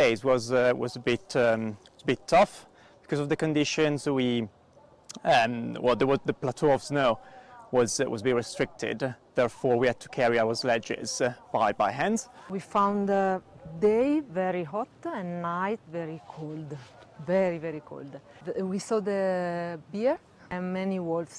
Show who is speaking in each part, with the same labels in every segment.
Speaker 1: It was a bit tough because of the conditions. The plateau of snow was very restricted. Therefore, we had to carry our sledges by hand.
Speaker 2: We found day very hot and night very cold, very cold. We saw the bear and many wolves.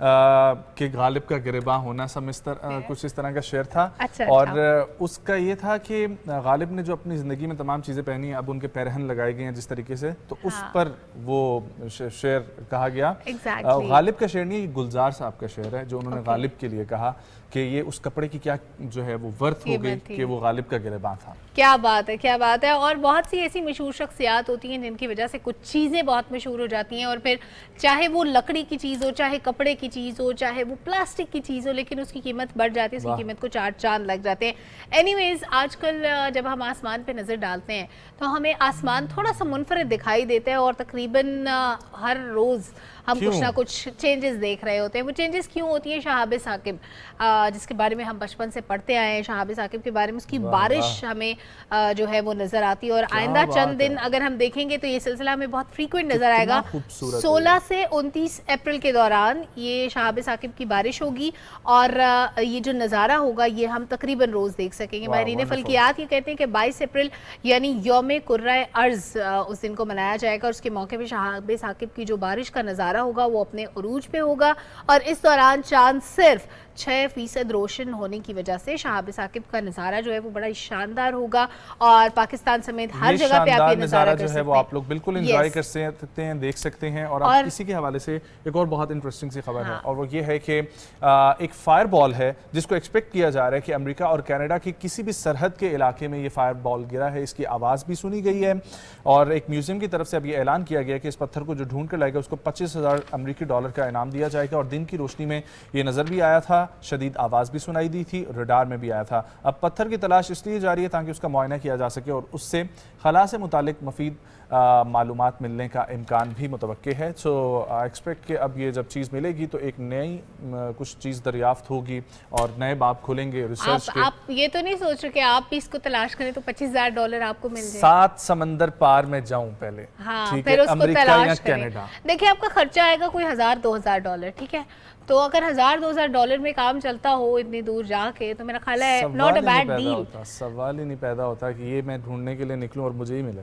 Speaker 3: کہ غالب کا گریباں ہونا کچھ اس طرح کا شعر تھا.
Speaker 4: اچھا.
Speaker 3: اور اس کا یہ تھا کہ غالب نے جو اپنی زندگی میں تمام چیزیں پہنی ہیں اب ان کے پیرہن لگائے گئے ہیں جس طریقے سے, تو اس پر وہ شعر کہا گیا. غالب کا شعر نہیں, یہ گلزار صاحب کا شعر ہے جو انہوں نے غالب کے لیے کہا کہ یہ اس کپڑے کی کیا جو ہے وہ ورث ہو گئی کہ وہ غالب کا گریباں تھا.
Speaker 4: کیا بات ہے, کیا بات ہے. اور بہت سی ایسی مشہور شخصیات ہوتی ہیں جن کی وجہ سے کچھ چیزیں بہت مشہور ہو جاتی ہیں, اور پھر چاہے وہ لکڑی کی چیز ہو, چاہے کپڑے کی چیز ہو, چاہے وہ پلاسٹک کی چیز ہو, لیکن اس کی قیمت بڑھ جاتی ہے, اس کی قیمت کو 4 چاند لگ جاتے ہیں. اینی ویز, آج کل جب ہم آسمان پہ نظر ڈالتے ہیں تو ہمیں آسمان تھوڑا سا منفرد دکھائی دیتا ہے, اور تقریباً ہر روز ہم کچھ نہ کچھ چینجز دیکھ رہے ہوتے ہیں. وہ چینجز کیوں ہوتی ہیں؟ شہاب ثاقب, جس کے بارے میں ہم بچپن سے پڑھتے آئے ہیں, شہاب ثاقب کے بارے میں اس کی بارش ہمیں جو ہے وہ نظر آتی ہے. اور آئندہ چند دن اگر ہم دیکھیں گے تو یہ سلسلہ ہمیں بہت فریکوینٹ نظر آئے گا. 16 سے 29 اپریل کے دوران یہ شہاب ثاقب کی بارش ہوگی, اور یہ جو نظارہ ہوگا یہ ہم تقریباً روز دیکھ سکیں گے. ماہرین فلکیات یہ کہتے ہیں کہ 22 اپریل یعنی یوم کرۂ ارض اس دن کو منایا جائے گا, اور اس کے موقع پہ شہاب ثاقب کی جو بارش کا نظارہ ہوگا وہ اپنے عروج پہ ہوگا. اور اس دوران چاند صرف 6% روشن ہونے کی وجہ سے شہاب ثاقب کا نظارہ جو ہے وہ بڑا شاندار ہوگا, اور پاکستان سمیت ہر جگہ پہ آپ یہ نظارہ
Speaker 3: جو ہے وہ آپ لوگ بالکل انجوائے کر سکتے ہیں, دیکھ سکتے ہیں. اور آپ اسی کے حوالے سے ایک اور بہت انٹرسٹنگ سی خبر ہے, اور وہ یہ ہے کہ ایک فائر بال ہے جس کو ایکسپیکٹ کیا جا رہا ہے کہ امریکہ اور کینیڈا کی کسی بھی سرحد کے علاقے میں یہ فائر بال گرا ہے. اس کی آواز بھی سنی گئی ہے, اور ایک میوزیم کی طرف سے اب یہ اعلان کیا گیا کہ اس پتھر کو جو ڈھونڈ کر لائے گا اس کو $25,000 امریکی کا انعام دیا جائے گا. اور دن کی روشنی میں یہ نظر بھی آیا تھا, شدید آواز بھی سنائی دی تھی, ریڈار میں بھی آیا تھا. اب پتھر کی تلاش اس لیے جاری ہے تاکہ اس کا معائنہ کیا جا سکے, اور اس سے خلا سے متعلق مفید معلومات ملنے کا امکان بھی متوقع ہے. سو ایکسپیکٹ کہ اب یہ جب چیز ملے گی تو ایک نئی کچھ چیز دریافت ہوگی اور نئے باب کھلیں گے ریسرچ کے.
Speaker 4: آپ یہ تو نہیں سوچ رہے کہ آپ بھی اس کو تلاش کریں تو $25,000 آپ کو مل جائے؟
Speaker 3: 7 سمندر پار میں جاؤں پہلے, ٹھیک ہے, امریکہ یا کینیڈا.
Speaker 4: دیکھیں آپ کا خرچہ آئے گا کوئی $1,000-2,000, ٹھیک ہے, تو اگر $1,000-2,000 میں کام چلتا ہو اتنی دور جا کے تو میرا خیال ہے not a bad deal.
Speaker 3: سوال ہی نہیں پیدا ہوتا کہ یہ میں ڈھونڈنے کے لیے نکلوں اور مجھے ہی ملے.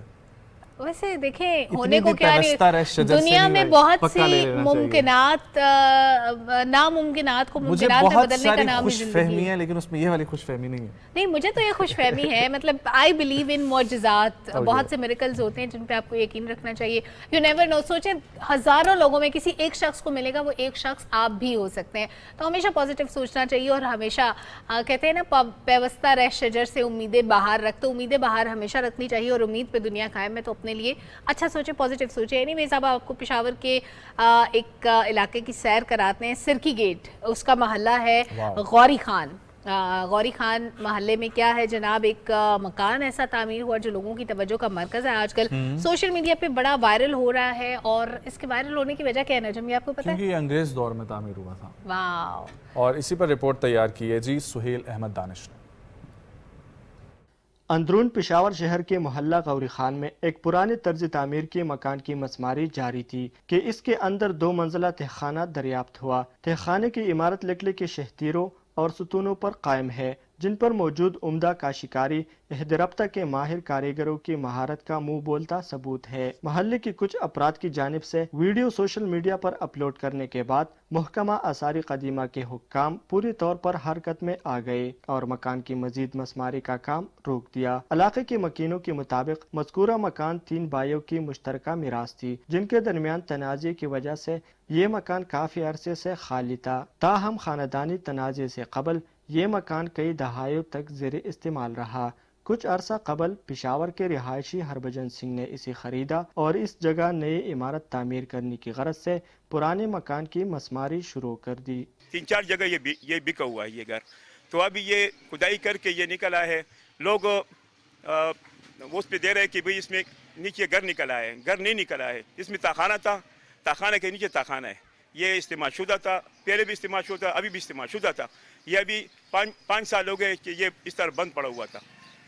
Speaker 4: ویسے دیکھیں ہونے کو کیا نہیں, دنیا میں بہت سی ممکنات ناممکنات کو ممکنات میں بدلنے کا نام ہی زندگی ہے.
Speaker 3: خوش فہمی ہے, لیکن اس میں یہ والی خوش فہمی نہیں ہے.
Speaker 4: نہیں, مجھے تو یہ خوش فہمی ہے, مطلب I believe in معجزات. بہت سے میریکلز ہوتے ہیں جن پہ آپ کو یقین رکھنا چاہیے. You never know. سوچیں ہزاروں لوگوں میں کسی ایک شخص کو ملے گا, وہ ایک شخص آپ بھی ہو سکتے ہیں. تو ہمیشہ پازیٹیو سوچنا چاہیے, اور ہمیشہ کہتے ہیں نا پیوستہ رہ شجر سے امیدیں باہر رکھ, تو امیدیں باہر ہمیشہ رکھنی چاہیے, اور امید پہ دنیا قائم ہے. تو اپنے لیے اچھا سوچیں, پازیٹیو سوچیں. اینی ویز اب آپ کو پشاور کے ایک علاقے کی سیر کراتے ہیں. سرکی گیٹ اس کا محلہ ہے, غوری خان. غوری خان محلے میں کیا ہے جناب, ایک مکان ایسا تعمیر ہوا جو لوگوں کی توجہ کا مرکز ہے. آج کل سوشل میڈیا پہ بڑا وائرل ہو رہا ہے, اور اس کے وائرل ہونے کی وجہ کیا ہے نجم, یہ آپ کو پتہ ہے؟
Speaker 3: کیونکہ یہ انگریز دور میں تعمیر ہوا تھا.
Speaker 4: واو.
Speaker 3: اور اسی پر رپورٹ تیار کی ہے جی سہیل احمد دانش نے.
Speaker 5: اندرون پشاور شہر کے محلہ غوری خان میں ایک پرانے طرز تعمیر کے مکان کی مسماری جاری تھی کہ اس کے اندر 2 منزلہ تہخانہ دریافت ہوا. تہخانے کی عمارت لکڑی کے شہتیروں اور ستونوں پر قائم ہے, جن پر موجود عمدہ کاشیکاری عہد رفتہ کے ماہر کاریگروں کی مہارت کا منہ بولتا ثبوت ہے. محلے کی کچھ افراد کی جانب سے ویڈیو سوشل میڈیا پر اپلوڈ کرنے کے بعد محکمہ آثار قدیمہ کے حکام پوری طور پر حرکت میں آ گئے اور مکان کی مزید مسماری کا کام روک دیا. علاقے کے مکینوں کے مطابق مذکورہ مکان 3 بھائیوں کی مشترکہ میراث تھی, جن کے درمیان تنازع کی وجہ سے یہ مکان کافی عرصے سے خالی تھا. تاہم خاندانی تنازع سے قبل یہ مکان کئی دہائیوں تک زیر استعمال رہا. کچھ عرصہ قبل پشاور کے رہائشی ہربھجن سنگھ نے اسے خریدا اور اس جگہ نئی عمارت تعمیر کرنے کی غرض سے پرانے مکان کی مسماری شروع کر دی.
Speaker 6: 3-4 جگہ یہ بکا ہوا ہے یہ گھر, تو ابھی یہ کھدائی کر کے یہ نکلا ہے. لوگ اس پہ دے رہے کہ بھئی اس میں نیچے گھر نکلا ہے. گھر نہیں نکلا ہے, اس میں تاخانہ تھا, تاخانہ کے نیچے تاخانہ ہے. یہ استعمال شدہ تھا, پہلے بھی استعمال شدہ تھا, ابھی بھی استعمال شدہ تھا. یہ ابھی 5 سال ہو گئے کہ یہ اس طرح بند پڑا ہوا تھا.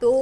Speaker 4: 2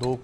Speaker 3: 2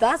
Speaker 4: 10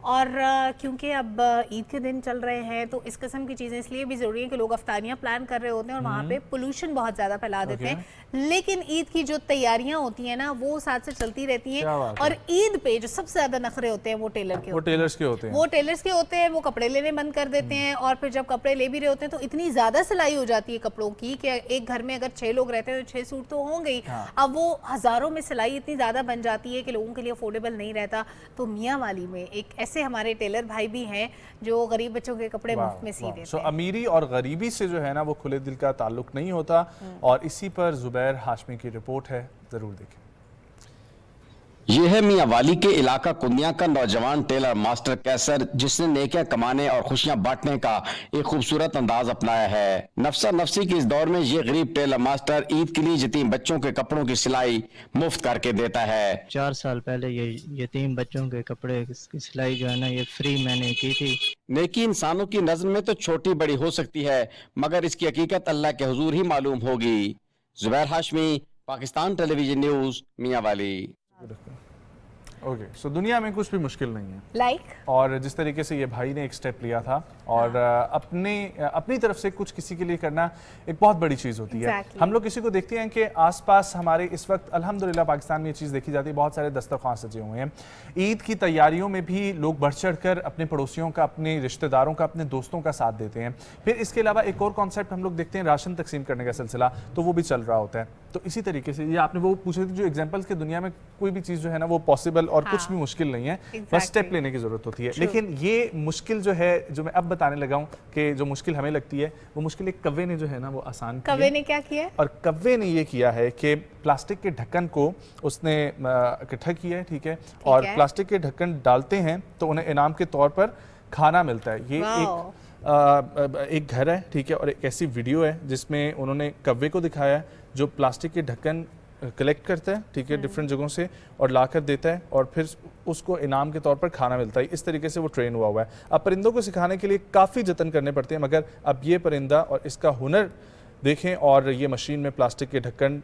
Speaker 4: اور کیونکہ اب عید کے دن چل رہے ہیں تو اس قسم کی چیزیں اس لیے بھی ضروری ہیں کہ لوگ افطاریاں پلان کر رہے ہوتے ہیں اور وہاں پہ پولوشن بہت زیادہ پھیلا دیتے ہیں, لیکن عید کی جو تیاریاں ہوتی ہیں نا وہ ساتھ سے چلتی رہتی ہیں. اور عید پہ جو سب سے زیادہ نخرے ہوتے ہیں وہ ٹیلر کے ہوتے ہیں, وہ ٹیلرز کے ہوتے ہیں. وہ کپڑے لینے بند کر دیتے ہیں اور پھر جب کپڑے لے بھی رہے ہوتے ہیں تو اتنی زیادہ سلائی ہو جاتی ہے کپڑوں کی کہ ایک گھر میں اگر 6 لوگ رہتے ہیں تو 6 سوٹ تو ہوں گے. اب وہ ہزاروں میں سلائی اتنی زیادہ بن جاتی ہے کہ لوگوں کے لیے افورڈیبل نہیں رہتا. تو میاں والی میں ایک ایسے ہمارے ٹیلر بھائی بھی ہیں جو غریب بچوں کے کپڑے مفت میں سی دیتے ہیں.
Speaker 3: سو امیری اور غریبی سے جو ہے نا وہ کھلے دل کا تعلق نہیں ہوتا, اور اسی پر زبیر ہاشمی کی رپورٹ ہے, ضرور دیکھیں.
Speaker 7: یہ ہے میاں والی کے علاقہ کندیاں کا نوجوان ٹیلر ماسٹر کیسر, جس نے نیکیاں کمانے اور خوشیاں بانٹنے کا ایک خوبصورت انداز اپنایا ہے. نفسا نفسی کے اس دور میں یہ غریب ٹیلر ماسٹر عید کے لیے یتیم بچوں کے کپڑوں کی سلائی مفت کر کے دیتا ہے.
Speaker 8: 4 سال پہلے یہ یتیم بچوں کے کپڑے کی سلائی جو ہے نا یہ فری میں نے کی تھی.
Speaker 7: نیکی انسانوں کی نظر میں تو چھوٹی بڑی ہو سکتی ہے, مگر اس کی حقیقت اللہ کے حضور ہی معلوم ہوگی. زبیر ہاشمی, پاکستان ٹیلی ویژن نیوز, میاں والی.
Speaker 3: اوکے, سو دنیا میں کچھ بھی مشکل نہیں ہے
Speaker 4: لائک,
Speaker 3: اور جس طریقے سے یہ بھائی نے ایک سٹیپ لیا تھا اور اپنی طرف سے کچھ کسی کے لیے کرنا ایک بہت بڑی چیز ہوتی ہے. ہم لوگ کسی کو دیکھتے ہیں کہ آس پاس ہمارے اس وقت الحمدللہ پاکستان میں یہ چیز دیکھی جاتی ہے, بہت سارے دسترخوان سجے ہوئے ہیں. عید کی تیاریوں میں بھی لوگ بڑھ چڑھ کر اپنے پڑوسیوں کا, اپنے رشتہ داروں کا, اپنے دوستوں کا ساتھ دیتے ہیں. پھر اس کے علاوہ ایک اور کانسیپٹ ہم لوگ دیکھتے ہیں, راشن تقسیم کرنے کا سلسلہ, تو وہ بھی چل رہا ہوتا ہے. تو اسی طریقے سے یہ آپ نے وہ پوچھے تھے جو ایگزامپلس کے دنیا میں کوئی بھی چیز جو ہے نا وہ پاسبل اور کچھ بھی مشکل نہیں ہے, بس سٹیپ لینے کی ضرورت ہوتی ہے. لیکن یہ مشکل جو ہے جو میں اب بتانے لگا ہوں کہ جو مشکل ہمیں لگتی ہے وہ مشکل ایک کوے نے جو ہے نا وہ آسان کی ہے.
Speaker 4: کوے نے کیا کیا ہے؟
Speaker 3: اور کوے نے یہ کیا ہے کہ پلاسٹک کے ڈھکن کو اس نے اکٹھا کیا ہے, ٹھیک ہے, اور پلاسٹک کے ڈھکن ڈالتے ہیں تو انہیں انعام کے طور پر کھانا ملتا ہے. یہ ایک گھر ہے, ٹھیک ہے, اور ایک ایسی ویڈیو ہے جس میں انہوں نے کوے کو دکھایا ہے جو پلاسٹک کے ڈھکن کلیکٹ کرتا ہے, ٹھیک ہے, ڈفرینٹ جگہوں سے, اور لا کر دیتا ہے, اور پھر اس کو انعام کے طور پر کھانا ملتا ہے. اس طریقے سے وہ ٹرین ہوا ہے. اب پرندوں کو سکھانے کے لیے کافی جتن کرنے پڑتے ہیں, مگر اب یہ پرندہ اور اس کا ہنر دیکھیں, اور یہ مشین میں پلاسٹک کے ڈھکن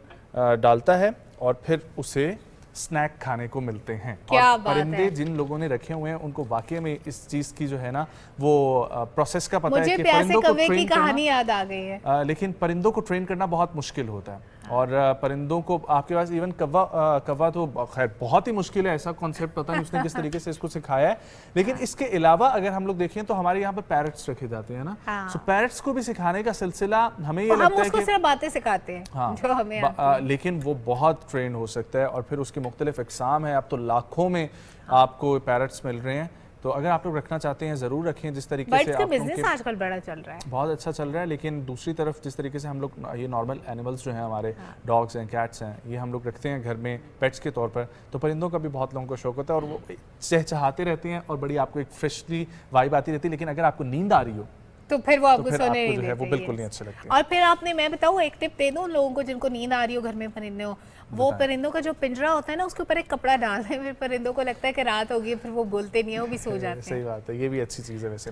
Speaker 3: ڈالتا ہے اور پھر اسے سنیک کھانے کو ملتے ہیں. اور پرندے جن لوگوں نے رکھے ہوئے ہیں ان کو واقعی میں اس چیز کی جو ہے نا وہ پروسیس کا پتہ ہے کہ پرندوں کو ٹرین
Speaker 4: کہانی یاد آ گئی ہے,
Speaker 3: لیکن پرندوں کو ٹرین کرنا بہت مشکل ہوتا ہے. اور پرندوں کو آپ کے پاس ایون کوا تو خیر بہت ہی مشکل ہے, ایسا کانسیپٹ پتہ نہیں اس نے کس طریقے سے اس کو سکھایا ہے. لیکن اس کے علاوہ اگر ہم لوگ دیکھیں تو ہمارے یہاں پر پیرٹس رکھے جاتے ہیں نا, سو پیرٹس کو بھی سکھانے کا سلسلہ ہمیں یہ لگتا ہے کہ
Speaker 4: صرف باتیں سکھاتے ہیں جو ہمیں,
Speaker 3: لیکن وہ بہت ٹرین ہو سکتا ہے. اور پھر اس کے مختلف اقسام ہیں, اب تو لاکھوں میں آپ کو پیرٹس مل رہے ہیں. تو اگر آپ لوگ رکھنا چاہتے ہیں ضرور رکھیں, جس طریقے سے
Speaker 4: آپ بزنس آج کل بڑا چل رہا ہے,
Speaker 3: بہت اچھا چل رہا ہے. لیکن دوسری طرف جس طریقے سے ہم لوگ یہ نارمل اینیملز جو ہیں ہمارے ڈاگز ہیں, کیٹس ہیں, یہ ہم لوگ رکھتے ہیں گھر میں پیٹس کے طور پر, تو پرندوں کا بھی بہت لوگوں کو شوق ہوتا ہے اور وہ چہچہاتے رہتے ہیں اور بڑی آپ کو ایک فریشلی وائب آتی رہتی ہے. لیکن اگر آپ کو نیند آ رہی ہو
Speaker 4: تو پھر وہ آپ کو سونے نہیں
Speaker 3: دیتے, وہ بالکل نہیں اچھے لگتے.
Speaker 4: اور پھر آپ نے, میں بتاؤں ایک ٹپ دے دوں لوگوں کو جن کو نیند آ رہی ہو گھر میں پرندے ہو, وہ پرندوں کا جو پنجرا ہوتا ہے نا اس کے اوپر ایک کپڑا ڈال دیں, پھر پرندوں کو لگتا ہے کہ رات ہوگی, پھر وہ بولتے نہیں ہیں, وہ بھی سو جاتے ہیں.
Speaker 3: صحیح بات ہے, یہ بھی اچھی چیز ہے. ویسے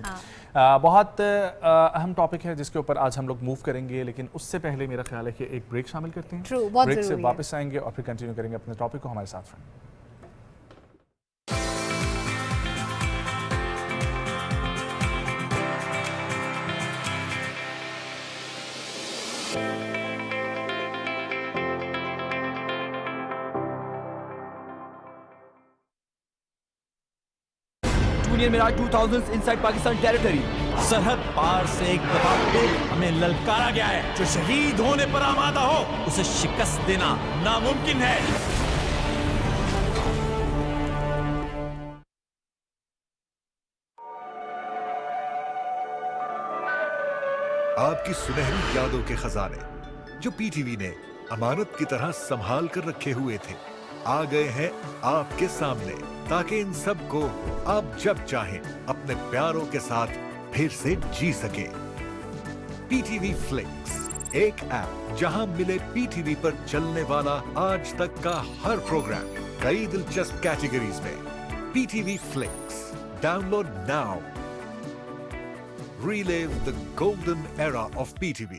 Speaker 3: بہت اہم ٹاپک ہے جس کے اوپر آج ہم لوگ موو کریں گے, لیکن اس سے پہلے میرا خیال ہے کہ ایک بریک شامل کرتے ہیں. بریک سے واپس آئیں گے اور پھر کنٹینیو کریں گے اپنے ٹاپک کو. ہمارے ساتھ رہیں.
Speaker 9: میراج 2000 انسائیڈ پاکستان ٹیریٹری. سرحد پار سے ایک دفعہ پھر ہمیں للکارا گیا ہے, جو شہید ہونے پر آمادہ ہو اسے شکست دینا ناممکن ہے.
Speaker 10: آپ کی سنہری یادوں کے خزانے جو پی ٹی وی نے امانت کی طرح سنبھال کر رکھے ہوئے تھے, آ گئے ہیں آپ کے سامنے, تاکہ ان سب کو آپ جب چاہیں اپنے پیاروں کے ساتھ پھر سے جی سکیں. پی ٹی وی فلکس, ایک ایپ جہاں ملے پی ٹی وی پر چلنے والا آج تک کا ہر پروگرام کئی دلچسپ کیٹیگریز میں. P T V flix download now. Relive the golden era of PTV.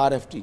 Speaker 11: RFT,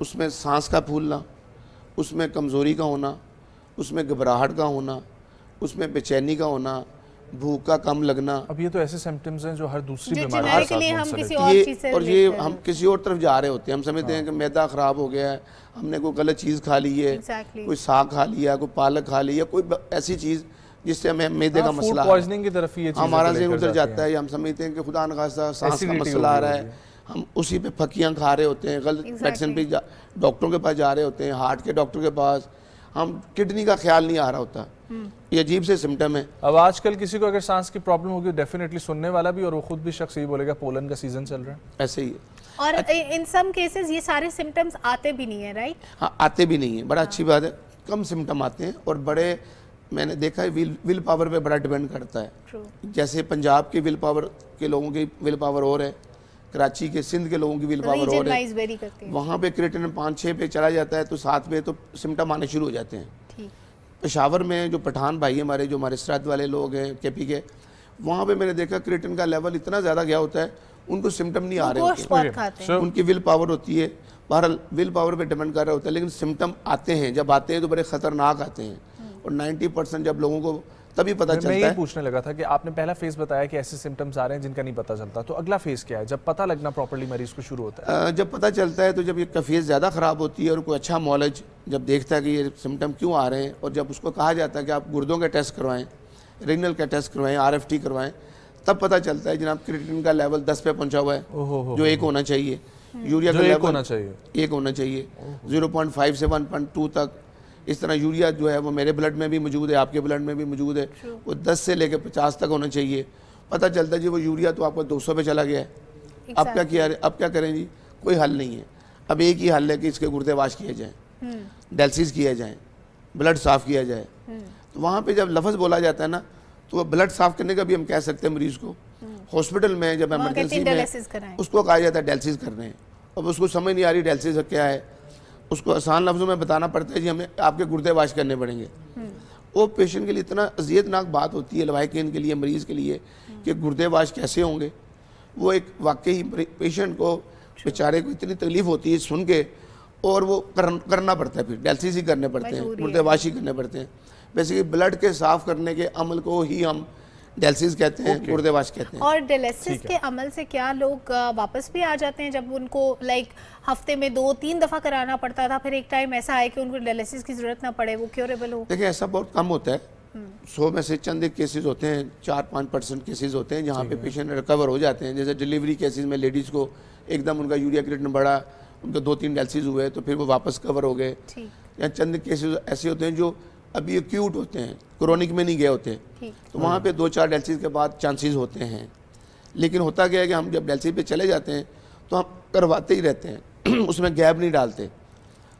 Speaker 11: اس میں سانس کا پھولنا، اس میں کمزوری کا ہونا، اس میں گھبراہٹ کا ہونا، اس میں بے چینی کا ہونا، بھوک کا کم لگنا.
Speaker 3: اب یہ تو ایسے سمپٹمز ہیں جو ہر دوسری بیماری
Speaker 4: کے ساتھ منسلک
Speaker 11: اور یہ ہم کسی اور طرف جا رہے ہوتے ہیں. ہم سمجھتے ہیں کہ معدہ خراب ہو گیا ہے، ہم نے کوئی غلط چیز کھا لی ہے، کوئی ساگ کھا لیا، کوئی پالک کھا لی ہے، کوئی ایسی چیز جس سے ہمیں معدے کا مسئلہ ہے، ہمارا ذہن ادھر جاتا ہے. ہم سمجھتے ہیں کہ خدا نخواستہ سانس کا مسئلہ آ رہا ہے، ہم اسی پہ پھکیاں کھا رہے ہوتے ہیں، غلط میڈیسن پہ ڈاکٹروں کے پاس جا رہے ہوتے ہیں، ہارٹ کے ڈاکٹر کے پاس. ہم کڈنی کا خیال نہیں آ رہا ہوتا. یہ عجیب سے سمٹم ہے.
Speaker 3: اب آج کل کسی کو اگر سانس کی پرابلم ہوگی ڈیفینیٹلی سننے والا بھی اور وہ خود بھی شخص یہ بولے گا پولن کا سیزن چل رہا ہے.
Speaker 11: ایسے ہی ہے.
Speaker 4: اور ان سم کیسز یہ سارے سمٹمز آتے بھی نہیں ہیں، رائٹ؟
Speaker 11: ہاں آتے بھی نہیں ہیں. بڑا اچھی بات ہے، کم سمٹم آتے ہیں اور بڑے میں نے دیکھا ہے ول پاور پہ بڑا ڈیپینڈ کرتا ہے. جیسے پنجاب کے ول پاور کے لوگوں کی ول پاور اور ہے، کراچی کے سندھ کے لوگوں کی ول پاور اور ہے. وہاں پہ کریٹن 5-6 پہ چلا جاتا ہے تو 7 پہ تو سمٹم آنے شروع ہو جاتے ہیں. پشاور میں جو پٹھان بھائی ہمارے جو ہمارے سرحد والے لوگ ہیں کے پی کے، وہاں پہ میں نے دیکھا کریٹن کا لیول اتنا زیادہ گیا ہوتا ہے ان کو سمٹم نہیں آ رہے ہوتے ہیں. ان کی ول پاور ہوتی ہے، بہرحال ول پاور پہ ڈیپینڈ کر رہا ہوتا ہے، لیکن سمٹم آتے ہیں. جب آتے ہیں تو بڑے خطرناک آتے ہیں اور 90% جب لوگوں کو تبھی پتہ چلتا ہے.
Speaker 3: میں یہ پوچھنے لگا تھا کہ آپ نے پہلا فیز بتایا کہ ایسے سمٹمز آ رہے ہیں جن کا نہیں پتہ چلتا، تو اگلا فیز کیا ہے جب پتہ لگنا پراپرلی مریض کو شروع ہوتا ہے؟
Speaker 11: جب پتہ چلتا ہے تو جب یہ فیز زیادہ خراب ہوتی ہے اور کوئی اچھا معالج جب دیکھتا ہے کہ یہ سمٹم کیوں آ رہے ہیں اور جب اس کو کہا جاتا ہے کہ آپ گردوں کے ٹیسٹ کروائیں، رینل کا ٹیسٹ کروائیں، RFT کروائیں، تب پتہ چلتا ہے جناب کریٹن کا لیول 10 پہ پہنچا ہوا ہے جو 1 ہونا چاہیے. یوریا کا لیول 1 ہونا چاہیے، 0.5 سے 1.2 تک. اس طرح یوریا جو ہے وہ میرے بلڈ میں بھی موجود ہے، آپ کے بلڈ میں بھی موجود ہے، وہ 10 سے لے کے 50 تک ہونا چاہیے. پتہ چلتا ہے جی وہ یوریا تو آپ کا 200 پہ چلا گیا ہے. اب کیا کریں جی؟ کوئی حل نہیں ہے. اب ایک ہی حل ہے کہ اس کے گردے واش کیے جائیں، ڈیلسیز کیا جائیں، بلڈ صاف کیا جائے. تو وہاں پہ جب لفظ بولا جاتا ہے نا تو وہ بلڈ صاف کرنے کا بھی ہم کہہ سکتے ہیں مریض کو. ہاسپٹل میں جب ایمرجنسی میں اس کو کہا جاتا ہے ڈیلسیز کرنے ہیں. اب اس کو سمجھ نہیں آ رہی ڈیلسیز کیا ہے، اس کو آسان لفظوں میں بتانا پڑتا ہے جی ہمیں آپ کے گردے واش کرنے پڑیں گے. وہ پیشنٹ کے لیے اتنا اذیت ناک بات ہوتی ہے، لوائقین کے لیے، مریض کے لیے، کہ گردے واش کیسے ہوں گے. وہ ایک واقعی پیشنٹ کو بیچارے کو اتنی تکلیف ہوتی ہے سن کے، اور وہ کرنا پڑتا ہے، پھر ڈیلسیز ہی کرنے پڑتے ہیں، گردے واش ہی کرنے پڑتے ہیں. بیسیکلی بلڈ کے صاف کرنے کے عمل کو ہی ہم ڈیلسیز کہتے ہیں، گردے واش کہتے ہیں.
Speaker 4: اور ڈیلسیز کے عمل سے کیا لوگ واپس بھی آ جاتے ہیں؟ جب ان کو لائک ہفتے میں 2-3 دفعہ کرانا پڑتا تھا، پھر ایک ٹائم ایسا آئے کہ ان کو ڈیلسیز کی ضرورت نہ پڑے، وہ کیوریبل ہو؟
Speaker 11: دیکھیں ایسا بہت کم ہوتا ہے. 100 میں سے چند ایک کیسز ہوتے ہیں، 4-5% کیسز ہوتے ہیں جہاں پہ پیشنٹ ریکور ہو جاتے ہیں. جیسے ڈیلیوری کیسز میں لیڈیز کو ایک دم ان کا یوریا کریٹن بڑھا، ان کے 2-3 ڈیلسیز ہوئے تو پھر وہ واپس کور ہو گئے. یا چند کیسز ایسے ہوتے ہیں جو ابھی ایکیوٹ ہوتے ہیں، کرونک میں نہیں گئے ہوتے، تو وہاں پہ 2-4 ڈیلسیز کے بعد چانسز ہوتے ہیں. لیکن ہوتا کیا ہے کہ ہم جب ڈیلسیز پہ چلے جاتے ہیں تو ہم کرواتے ہی رہتے ہیں، اس میں گیپ نہیں ڈالتے.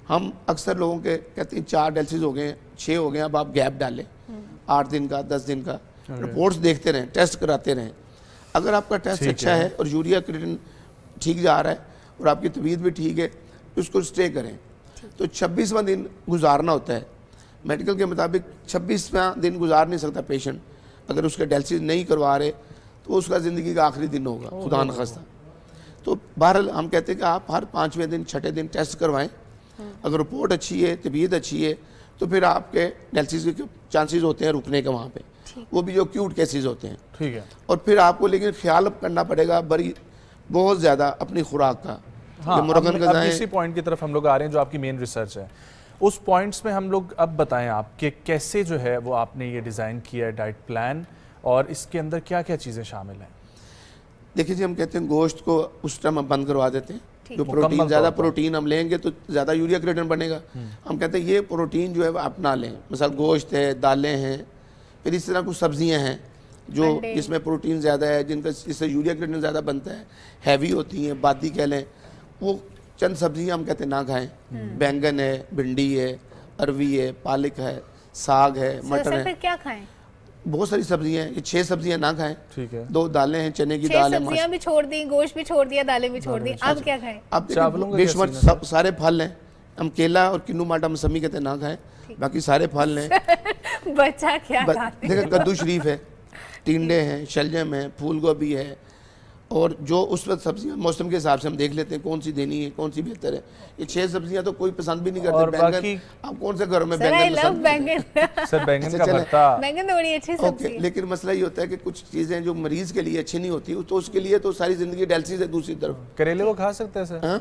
Speaker 11: ہم اکثر لوگوں کے کہتے ہیں 4 ڈیلسیز ہو گئے، 6 ہو گئے، اب آپ گیپ ڈالیں 8 دن کا، 10 دن کا. رپورٹس دیکھتے رہیں، ٹیسٹ کراتے رہیں. اگر آپ کا ٹیسٹ اچھا ہے اور یوریا کریٹن ٹھیک جا رہا ہے اور آپ کی طبیعت بھی ٹھیک ہے، اس کو اسٹے کریں. تو 26واں دن گزارنا ہوتا ہے. میڈیکل کے مطابق 26واں دن گزار نہیں سکتا پیشنٹ اگر اس کے ڈیلسیز نہیں کروا رہے، تو اس کا زندگی کا آخری دن ہوگا خدا نخواستہ. تو بہرحال ہم کہتے ہیں کہ آپ ہر 5ویں دن 6ٹھے دن ٹیسٹ کروائیں. اگر رپورٹ اچھی ہے، طبیعت اچھی ہے، تو پھر آپ کے ڈیلسیز کے چانسز ہوتے ہیں رکنے کے وہاں پہ، وہ بھی جو کیوٹ کیسز ہوتے ہیں.
Speaker 3: ٹھیک ہے.
Speaker 11: اور پھر آپ کو لیکن خیال کرنا پڑے گا بہت زیادہ اپنی خوراک کا.
Speaker 3: مرغن غذائیں، اسی پوائنٹ کی طرف ہم لوگ آ رہے ہیں جو آپ کی مین ریسرچ ہے. اس پوائنٹس میں ہم لوگ اب بتائیں آپ کہ کیسے جو ہے وہ آپ نے یہ ڈیزائن کیا ہے ڈائٹ پلان، اور اس کے اندر کیا کیا چیزیں شامل ہیں؟
Speaker 11: دیکھیں جی ہم کہتے ہیں گوشت کو اس ٹائم ہم بند کروا دیتے ہیں. جو پروٹین، زیادہ پروٹین ہم لیں گے تو زیادہ یوریا کریٹن بنے گا. ہم کہتے ہیں یہ پروٹین جو ہے وہ آپ نہ لیں. مثلا گوشت ہے، دالیں ہیں، پھر اس طرح کچھ سبزیاں ہیں جو جس میں پروٹین زیادہ ہے، جس سے یوریا کریٹن زیادہ بنتا ہے، ہیوی ہوتی ہیں، بادی کہہ لیں. وہ چند سبزیاں ہم کہتے ہیں نہ کھائیں. بینگن ہے، بھنڈی ہے، اروی ہے، پالک ہے، ساگ ہے، مٹر ہے.
Speaker 4: کیا کھائیں؟
Speaker 11: بہت ساری سبزیاں ہیں. یہ 6 سبزیاں نہ کھائیں.
Speaker 3: ٹھیک ہے.
Speaker 11: 2 دالیں ہیں، چنے کی دال ہے.
Speaker 4: 6 سبزیاں بھی چھوڑ دی، گوشت بھی چھوڑ دیا، دالیں بھی چھوڑ دی، اب کیا کھائیں؟
Speaker 11: اب بے شمار سارے پھل ہیں. ہم کیلا اور کنو ماٹا مسمی کہتے ہیں نہ کھائیں، باقی سارے پھل ہیں.
Speaker 4: بچہ کیا کھاتے ہیں؟
Speaker 11: دیکھیں کدو شریف ہے، ٹینڈے ہیں، شلجم ہے، پھول گوبھی ہے، اور جو اس وقت سبزیاں موسم کے حساب سے ہم دیکھ لیتے ہیں کون سی دینی ہے کون سی بہتر ہے. یہ 6 سبزیاں تو کوئی پسند بھی نہیں کرتے. بینگن آپ کون سے گھروں میں
Speaker 3: سر بینگن کا بھرتا
Speaker 4: بینگن تو بڑی اچھی سبزی ہے.
Speaker 11: لیکن مسئلہ یہ ہوتا ہے کہ کچھ چیزیں جو مریض کے لیے اچھی نہیں ہوتی تو اس کے لیے تو ساری زندگی ڈائلسس ہے. دوسری طرف
Speaker 3: کریلے وہ کھا سکتے ہیں سر؟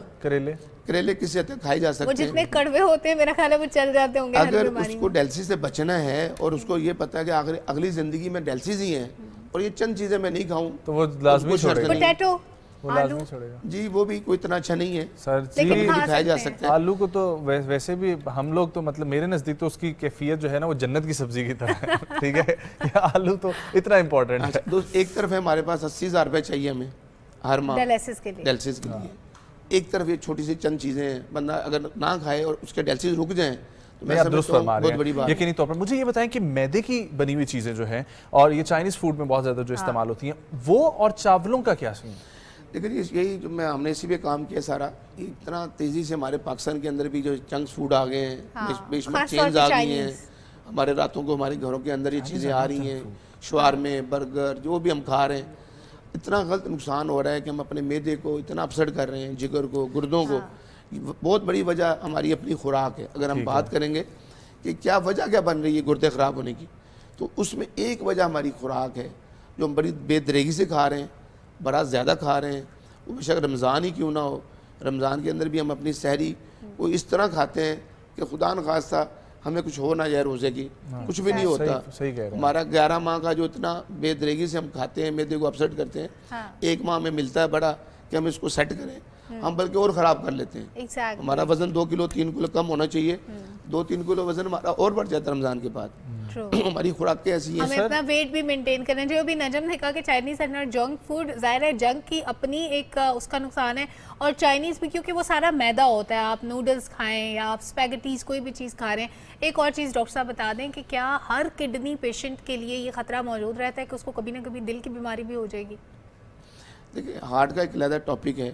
Speaker 11: کریلے کسی حد تک کھائے جا سکتے ہیں.
Speaker 4: وہ جتنے کڑوے ہوتے ہیں میرا خیال ہے وہ چل جاتے ہوں گے.
Speaker 11: اگر اس کو ڈائلسس سے بچنا ہے اور اس کو یہ پتہ ہے کہ اگلی زندگی میں ڈائلسس ہی ہیں اور یہ چند چیزیں میں نہیں کھاؤں
Speaker 3: تو وہ لازمی چھوڑے گا.
Speaker 4: پوٹیٹو
Speaker 11: جی وہ بھی کوئی اتنا اچھا نہیں ہے
Speaker 3: سر.
Speaker 11: جی کھایا جا سکتا ہے.
Speaker 3: آلو کو تو ویسے بھی ہم لوگ تو مطلب میرے نزدیک تو اس کی کیفیت جو ہے نا وہ جنت کی سبزی کی طرح ہے. ٹھیک ہے آلو تو اتنا امپورٹنٹ ہے.
Speaker 11: ایک طرف ہے ہمارے پاس 80,000 روپے چاہیے ہمیں ہر ماہ
Speaker 4: ڈائلسس کے
Speaker 11: لیے. ایک طرف یہ چھوٹی سی چند چیزیں ہیں بندہ اگر نہ کھائے اور اس کے ڈائلسس رک جائیں تو میں
Speaker 3: درست فرما رہے
Speaker 11: بڑی
Speaker 3: ہیں.
Speaker 11: بات.
Speaker 3: یقینی طور پر مجھے یہ بتائیں کہ میدے کی بنی ہوئی چیزیں جو ہیں اور یہ چائنیز فوڈ میں بہت زیادہ جو استعمال ہوتی ہیں وہ اور چاولوں کا کیا سین؟
Speaker 11: لیکن یہی جو ہم نے اسی پہ کام کیا سارا. اتنا تیزی سے ہمارے پاکستان کے اندر بھی جو چنکس فوڈ آ گئے ہیں بیشمار چینز آ گئی ہیں. ہمارے راتوں کو ہمارے گھروں کے اندر یہ چیزیں آ رہی ہیں. شوارمے برگر جو بھی ہم کھا رہے ہیں اتنا غلط نقصان ہو رہا ہے کہ ہم اپنے معدے کو اتنا اپسٹ کر رہے ہیں, جگر کو, گردوں کو. بہت بڑی وجہ ہماری اپنی خوراک ہے. اگر ہم بات کریں گے کہ کیا وجہ کیا بن رہی ہے گردے خراب ہونے کی تو اس میں ایک وجہ ہماری خوراک ہے جو ہم بڑی بے دریغی سے کھا رہے ہیں, بڑا زیادہ کھا رہے ہیں. وہ بے شک رمضان ہی کیوں نہ ہو, رمضان کے اندر بھی ہم اپنی سحری کو اس طرح کھاتے ہیں کہ خدا نخواستہ ہمیں کچھ ہو نہ جائے روزے کی, کچھ بھی نہیں ہوتا. ہمارا 11 ماہ کا جو اتنا بے دریغی سے ہم کھاتے ہیں, میدے کو اپسٹ کرتے ہیں, 1 ماہ میں ملتا ہے بڑا کہ ہم اس کو سیٹ کریں, ہم بلکہ اور خراب کر لیتے ہیں. ہمارا وزن 2 کلو 3 کلو کم ہونا چاہیے, 2-3 کلو وزن ہمارا اور بڑھ جاتا ہے رمضان کے بعد. ہماری خوراک ایسی ہے.
Speaker 4: ہمیں اپنا ویٹ بھی مینٹین کرنا چاہیے. ابھی نجم نے کہا کہ چائنیز اینڈ جنک فوڈ, ظاہر ہے جنک کی اپنی ایک اس کا نقصان ہے اور چائنیز بھی کیونکہ وہ سارا میدا ہوتا ہے. آپ نوڈلز کھائیں یا آپ اسپیگٹیز کوئی بھی چیز کھا رہے ہیں. ایک اور چیز ڈاکٹر صاحب بتا دیں کہ کیا ہر کڈنی پیشنٹ کے لیے یہ خطرہ موجود رہتا ہے کہ اس کو کبھی نہ کبھی دل کی بیماری بھی ہو جائے گی؟
Speaker 11: دیکھیں ہارٹ کا ایک علیحدہ ٹاپک ہے,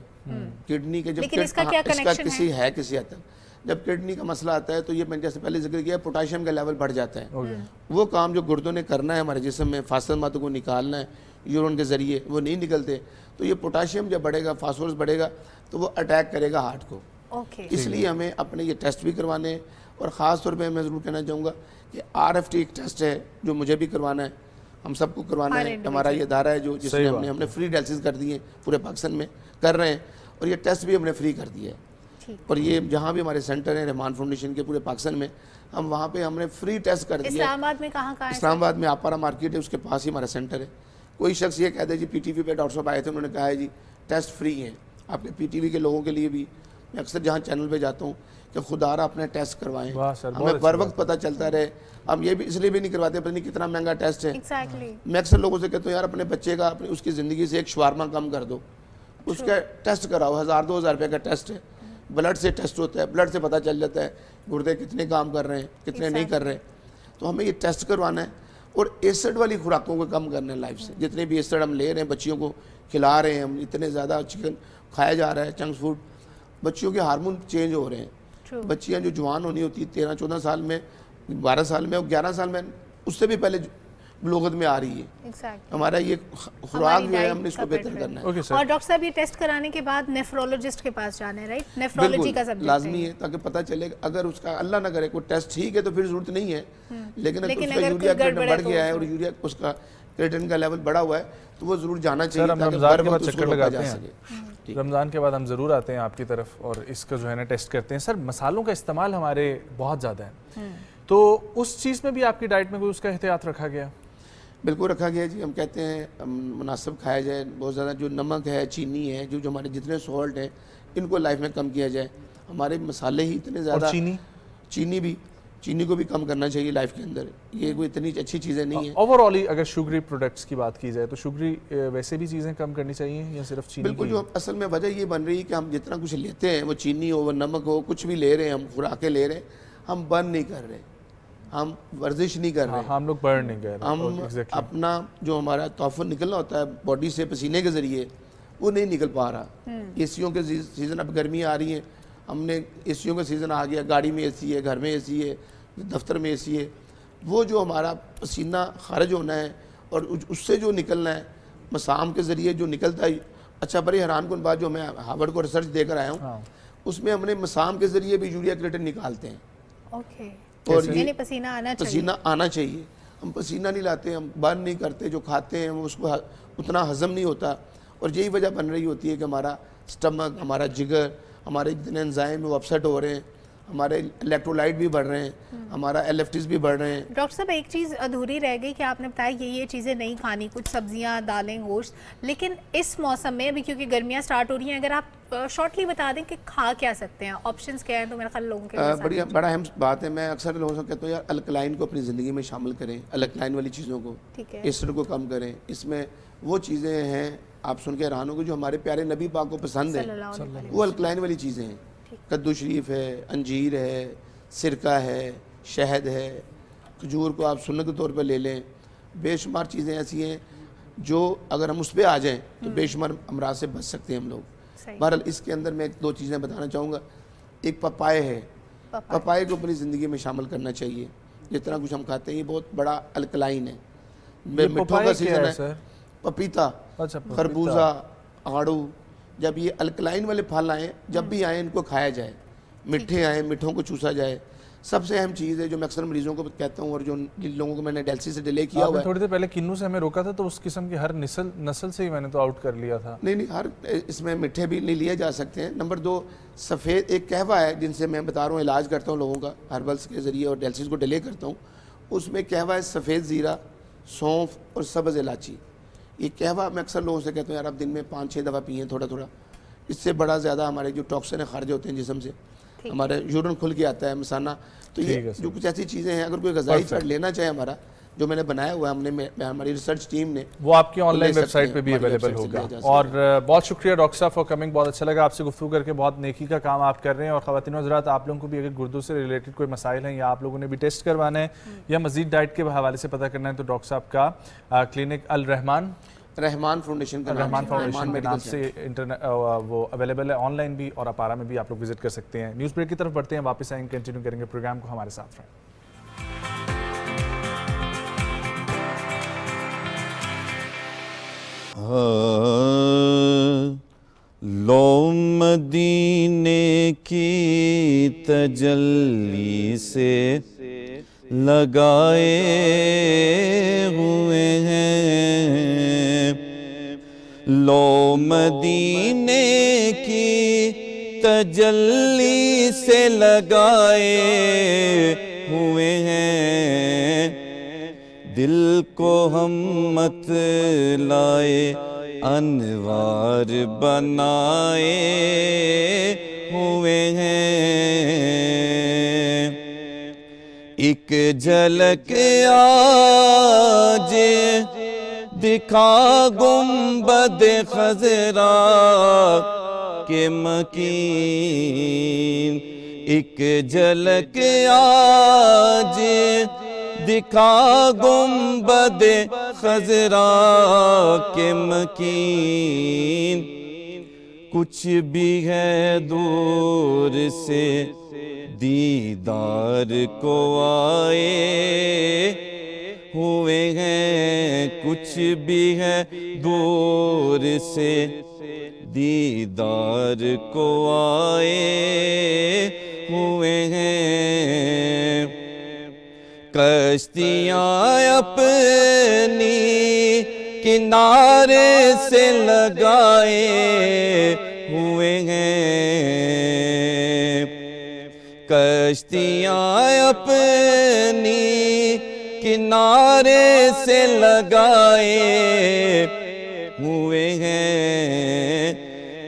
Speaker 11: کڈنی کے جب
Speaker 4: اس کا کیا کنیکشن
Speaker 11: ہے کسی حد تک. جب کڈنی کا مسئلہ آتا ہے تو یہ میں جیسے پہلے ذکر کیا پوٹاشیم کا لیول بڑھ جاتا ہے. وہ کام جو گردوں نے کرنا ہے ہمارے جسم میں فاسفورس مادوں کو نکالنا ہے یورین کے ذریعے, وہ نہیں نکلتے. تو یہ پوٹاشیم جب بڑھے گا, فاسفورس بڑھے گا تو وہ اٹیک کرے گا ہارٹ کو. اس لیے ہمیں اپنے یہ ٹیسٹ بھی کروانے ہیں. اور خاص طور پہ میں ضرور کہنا چاہوں گا کہ RFT ایک ٹیسٹ ہے جو مجھے بھی کروانا ہے, ہم سب کو کروانا ہے. ہمارا یہ ادارہ ہے جو جس میں ہم نے فری ڈائلسس کر دی ہیں پورے پاکستان میں کر رہے ہیں, اور یہ ٹیسٹ بھی ہم نے فری کر دیا ہے. اور یہ جہاں بھی ہمارے سینٹر ہیں رحمان فاؤنڈیشن کے پورے پاکستان میں, ہم وہاں پہ ہم نے فری ٹیسٹ کر دیا.
Speaker 4: اسلام آباد میں کہاں ہے؟
Speaker 11: اسلام آباد میں آپارا مارکیٹ ہے, اس کے پاس ہی ہمارا سینٹر ہے. کوئی شخص یہ کہہ دے جی PTV پہ ڈاکٹر صاحب آئے تھے, انہوں نے کہا ہے جی ٹیسٹ فری ہیں آپ کے PTV کے لوگوں کے لیے بھی. میں اکثر جہاں چینل پہ جاتا ہوں کہ خدا را اپنے ٹیسٹ کروائیں, ہمیں بر وقت پتہ چلتا رہے. ہم یہ بھی اس لیے بھی نہیں کرواتے, پتہ نہیں کتنا مہنگا ٹیسٹ ہے. میں اکثر لوگوں سے کہتا ہوں یار اپنے بچے کا اپنی اس کی زندگی سے ایک شوارما کم کر دو, اس کا ٹیسٹ کراؤ. 1000-2000 روپے کا ٹیسٹ ہے. بلڈ سے ٹیسٹ ہوتا ہے, بلڈ سے پتہ چل جاتا ہے گردے کتنے کام کر رہے ہیں کتنے نہیں کر رہے. تو ہمیں یہ ٹیسٹ کروانا ہے. اور ایسڈ والی خوراکوں کو کم کرنا ہے لائف سے. جتنے بھی ایسڈ ہم لے رہے ہیں بچیوں کو کھلا رہے ہیں, ہم اتنے زیادہ چکن کھایا جا رہا ہے, چنکس فوڈ, بچیوں کے ہارمون چینج ہو رہے ہیں. بچیاں جو جوان ہونی ہوتی 13-14 سال میں, 12 سال میں اور 11 سال میں, اس سے بھی پہلے بلوغت میں آ رہی ہے. ہمارا یہ خوراک جو ہے ہم نے اس کو بہتر کرنا ہے.
Speaker 4: اور ڈاکٹر صاحب یہ ٹیسٹ کرانے کے بعد نیفرولوجسٹ کے پاس جانا ہے, رائٹ؟ نیفرولوجی کا سبجیکٹ
Speaker 11: لازمی ہے تاکہ پتہ چلے اگر اس کا اللہ نہ کرے کوئی ٹیسٹ ٹھیک ہے تو پھر ضرورت نہیں ہے. لیکن اگر اس کا یوریا کریٹن بڑھ گیا ہے اور یوریا اس کا کریٹن کا لیول بڑا ہوا ہے تو وہ ضرور جانا چاہیے.
Speaker 3: سر ہم رمضان کے بعد چکر لگاتے ہیں, رمضان کے بعد ہم ضرور آتے ہیں آپ کی طرف اور اس کا جو ہے نا ٹیسٹ کرتے ہیں. سر مسالوں کا استعمال ہمارے بہت زیادہ ہے, تو اس چیز میں بھی آپ کی ڈائٹ میں کوئی اس کا احتیاط رکھا گیا؟
Speaker 11: بالکل رکھا گیا جی. ہم کہتے ہیں مناسب کھایا جائے. بہت زیادہ جو نمک ہے, چینی ہے, جو ہمارے جتنے سالٹ ہیں ان کو لائف میں کم کیا جائے. ہمارے مسالے ہی اتنے زیادہ, چینی کو بھی کم کرنا چاہیے لائف کے اندر. یہ کوئی اتنی اچھی چیزیں نہیں ہیں.
Speaker 3: اوورآل اگر شوگری پروڈکٹس کی بات کی جائے تو شوگری ویسے بھی چیزیں کم کرنی چاہیے یا صرف چینی؟
Speaker 11: بالکل, جو اصل میں وجہ یہ بن رہی ہے کہ ہم جتنا کچھ لیتے ہیں وہ چینی ہو, وہ نمک ہو, کچھ بھی لے رہے ہیں, ہم خوراکیں لے رہے ہیں, ہم برن نہیں کر رہے, ہم ورزش نہیں کر رہے,
Speaker 3: ہم لوگ برن نہیں کر رہے.
Speaker 11: ہم اپنا جو ہمارا تحفظ نکلنا ہوتا ہے باڈی سے پسینے کے ذریعے وہ نہیں نکل پا رہا. اے سیوں کے سیزن, اب گرمی آ رہی ہیں, ہم نے اے سیوں کا سیزن آ گیا, گاڑی میں اے سی ہے, گھر میں اے سی ہے, دفتر میں اے سی ہے. وہ جو ہمارا پسینہ خارج ہونا ہے اور اس سے جو نکلنا ہے مسام کے ذریعے جو نکلتا ہے اچھا بڑی حیران کن بات جو میں ہارورڈ کو ریسرچ دے کر آیا ہوں اس میں ہم نے مسام کے ذریعے بھی یوریا کریٹن نکالتے ہیں.
Speaker 4: اوکے.
Speaker 11: اور
Speaker 4: یعنی پسینہ آنا چاہیے.
Speaker 11: پسینہ آنا چاہیے. ہم پسینہ نہیں لاتے, ہم برن نہیں کرتے, جو کھاتے ہیں وہ اس کو اتنا ہضم نہیں ہوتا, اور یہی وجہ بن رہی ہوتی ہے کہ ہمارا سٹمک, ہمارا جگر, ہمارے جتنے انزائم وہ اپسیٹ ہو رہے ہیں, ہمارے الیکٹرولائٹ بھی بڑھ رہے ہیں, ہمارا ایلفٹیز بھی بڑھ رہے ہیں.
Speaker 4: ڈاکٹر صاحب ایک چیز ادھوری رہ گئی کہ آپ نے بتایا یہ چیزیں نہیں کھانی, کچھ سبزیاں, دالیں, گوشت, لیکن اس موسم میں ابھی کیونکہ گرمیاں سٹارٹ ہو رہی ہیں, اگر آپ شارٹلی بتا دیں کہ کھا کیا سکتے ہیں, آپشنز کیا ہیں, تو میرا خیال لوگوں کے
Speaker 11: بڑا اہم بات ہے. میں اکثر لوگوں سے کہتا ہوں یار الکلائن کو اپنی زندگی میں شامل کریں, الکلائن والی چیزوں کو, ایسڈ کو کم کریں. اس میں وہ چیزیں ہیں آپ سن کے حیران ہو گے جو ہمارے پیارے نبی پاک کو پسند ہیں, وہ الکلائن والی چیزیں ہیں. کدو شریف ہے, انجیر ہے, سرکہ ہے, شہد ہے, کھجور کو آپ سنت کے طور پہ لے لیں. بے شمار چیزیں ایسی ہیں جو اگر ہم اس پہ آ جائیں تو بے شمار امراض سے بچ سکتے ہیں ہم لوگ. بہرحال اس کے اندر میں 2 چیزیں بتانا چاہوں گا. ایک پپائے ہے, پپائے کو اپنی زندگی میں شامل کرنا چاہیے. جتنا کچھ ہم کھاتے ہیں یہ بہت بڑا الکلائن ہے. مٹھوں کا سیزن ہے, پپیتا, خربوزہ, آڑو, جب یہ الکلائن والے پھل آئیں, جب بھی آئیں ان کو کھایا جائے, میٹھے آئیں, میٹھوں کو چوسا جائے. سب سے اہم چیز ہے جو میں اکثر مریضوں کو کہتا ہوں, اور جو جن لوگوں کو میں نے ڈیلسی سے ڈیلے کیا ہوا ہے.
Speaker 3: تھوڑی دیر پہلے کنو سے ہمیں روکا تھا, تو اس قسم کی ہر نسل سے ہی میں نے تو آؤٹ کر لیا تھا.
Speaker 11: نہیں, ہر اس میں میٹھے بھی نہیں لیے جا سکتے ہیں. نمبر 2 سفید ایک قہوہ ہے جن سے میں بتا رہا ہوں علاج کرتا ہوں لوگوں کا ہربلس کے ذریعے, اور ڈیلسیز کو ڈیلے کرتا ہوں. اس میں قہوہ ہے سفید زیرہ, سونف اور سبز الائچی. یہ قہوہ میں اکثر لوگوں سے کہتا ہوں یار آپ دن میں 5-6 دفعہ پئیں تھوڑا تھوڑا. اس سے بڑا زیادہ ہمارے جو ٹاکسن خارج ہوتے ہیں جسم سے, ہمارے یورین کھل کے آتا ہے, مثانہ. تو یہ جو کچھ ایسی چیزیں ہیں, اگر کوئی غذائی چارٹ لینا چاہے ہمارا جو میں نے بنایا ہوا ہے, ہم نے ہماری ریسرچ ٹیم نے,
Speaker 3: وہ آپ کی آن لائن ویب سائٹ پہ بھی اویلیبل ہوگا. اور بہت شکریہ ڈاکٹر صاحب فار کمنگ, بہت اچھا لگا آپ سے گفتگو کر کے. بہت نیکی کا کام آپ کر رہے ہیں. اور خواتین و حضرات, آپ لوگوں کو بھی اگر گردوں سے ریلیٹڈ کوئی مسائل ہیں یا آپ لوگوں نے بھی ٹیسٹ کروانا ہے یا مزید ڈائٹ کے حوالے سے پتہ کرنا ہے, تو ڈاکٹر صاحب کا کلینک
Speaker 11: رحمان فاؤنڈیشن کے
Speaker 3: نام سے وہ اویلیبل ہے آن لائن بھی, اور اپارا میں بھی آپ لوگ وزٹ کر سکتے ہیں. نیوز بریک کی طرف بڑھتے ہیں, واپس آئیں, کنٹینیو کریں گے پروگرام کو, ہمارے ساتھ رہیں.
Speaker 12: لو مدینے کی تجلی سے لگائے ہوئے ہیں, لو مدینے کی تجلی سے لگائے ہوئے ہیں, دل کو ہم مت لائے انوار بنائے ہوئے ہیں. ایک جھلک آج دکھا گنبد خضرا کے مکین, ایک جھلک آج دکھا گنبد خضرا کے مکین. کچھ بھی ہے دور سے دیدار کو آئے ہوئے ہیں, کچھ بھی ہے دور سے دیدار کو آئے ہوئے ہیں. کشتیاں اپنی کنارے سے لگائے ہوئے ہیں, کشتیاں اپنی کنارے سے لگائے ہوئے ہیں.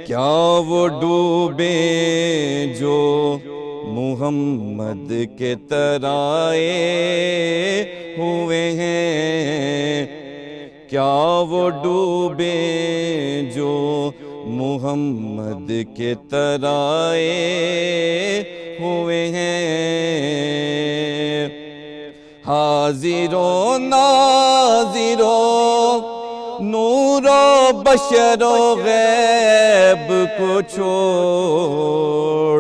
Speaker 12: کیا وہ ڈوبے جو محمد کے ترائے ہوئے ہیں, کیا وہ ڈوبے جو محمد کے ترائے ہوئے ہیں. حاضر و ناظر و نور و بشر و غیب کو چھوڑ,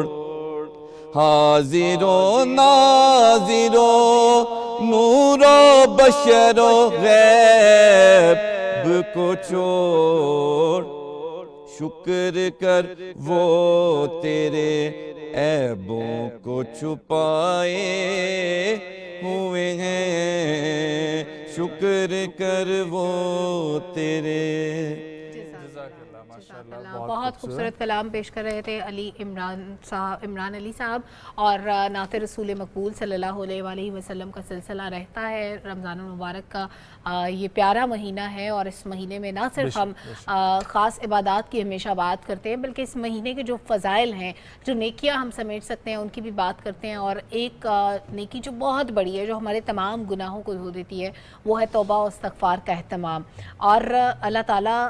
Speaker 12: حاضر و ناظر و نور و بشر و غیب کو چھوڑ, شکر کر وہ تیرے عیبوں کو چھپائے ہوئے ہیں، شکر کر وہ تیرے۔
Speaker 4: بہت خوبصورت کلام پیش کر رہے تھے عمران علی صاحب، اور نعت رسول مقبول صلی اللہ علیہ وآلہ وسلم کا سلسلہ رہتا ہے۔ رمضان المبارک کا یہ پیارا مہینہ ہے، اور اس مہینے میں نہ صرف ہم خاص عبادات کی ہمیشہ بات کرتے ہیں، بلکہ اس مہینے کے جو فضائل ہیں، جو نیکیاں ہم سمیٹ سکتے ہیں، ان کی بھی بات کرتے ہیں۔ اور ایک نیکی جو بہت بڑی ہے، جو ہمارے تمام گناہوں کو دھو دیتی ہے، وہ ہے توبہ و استغفار کا اہتمام۔ اور اللہ تعالیٰ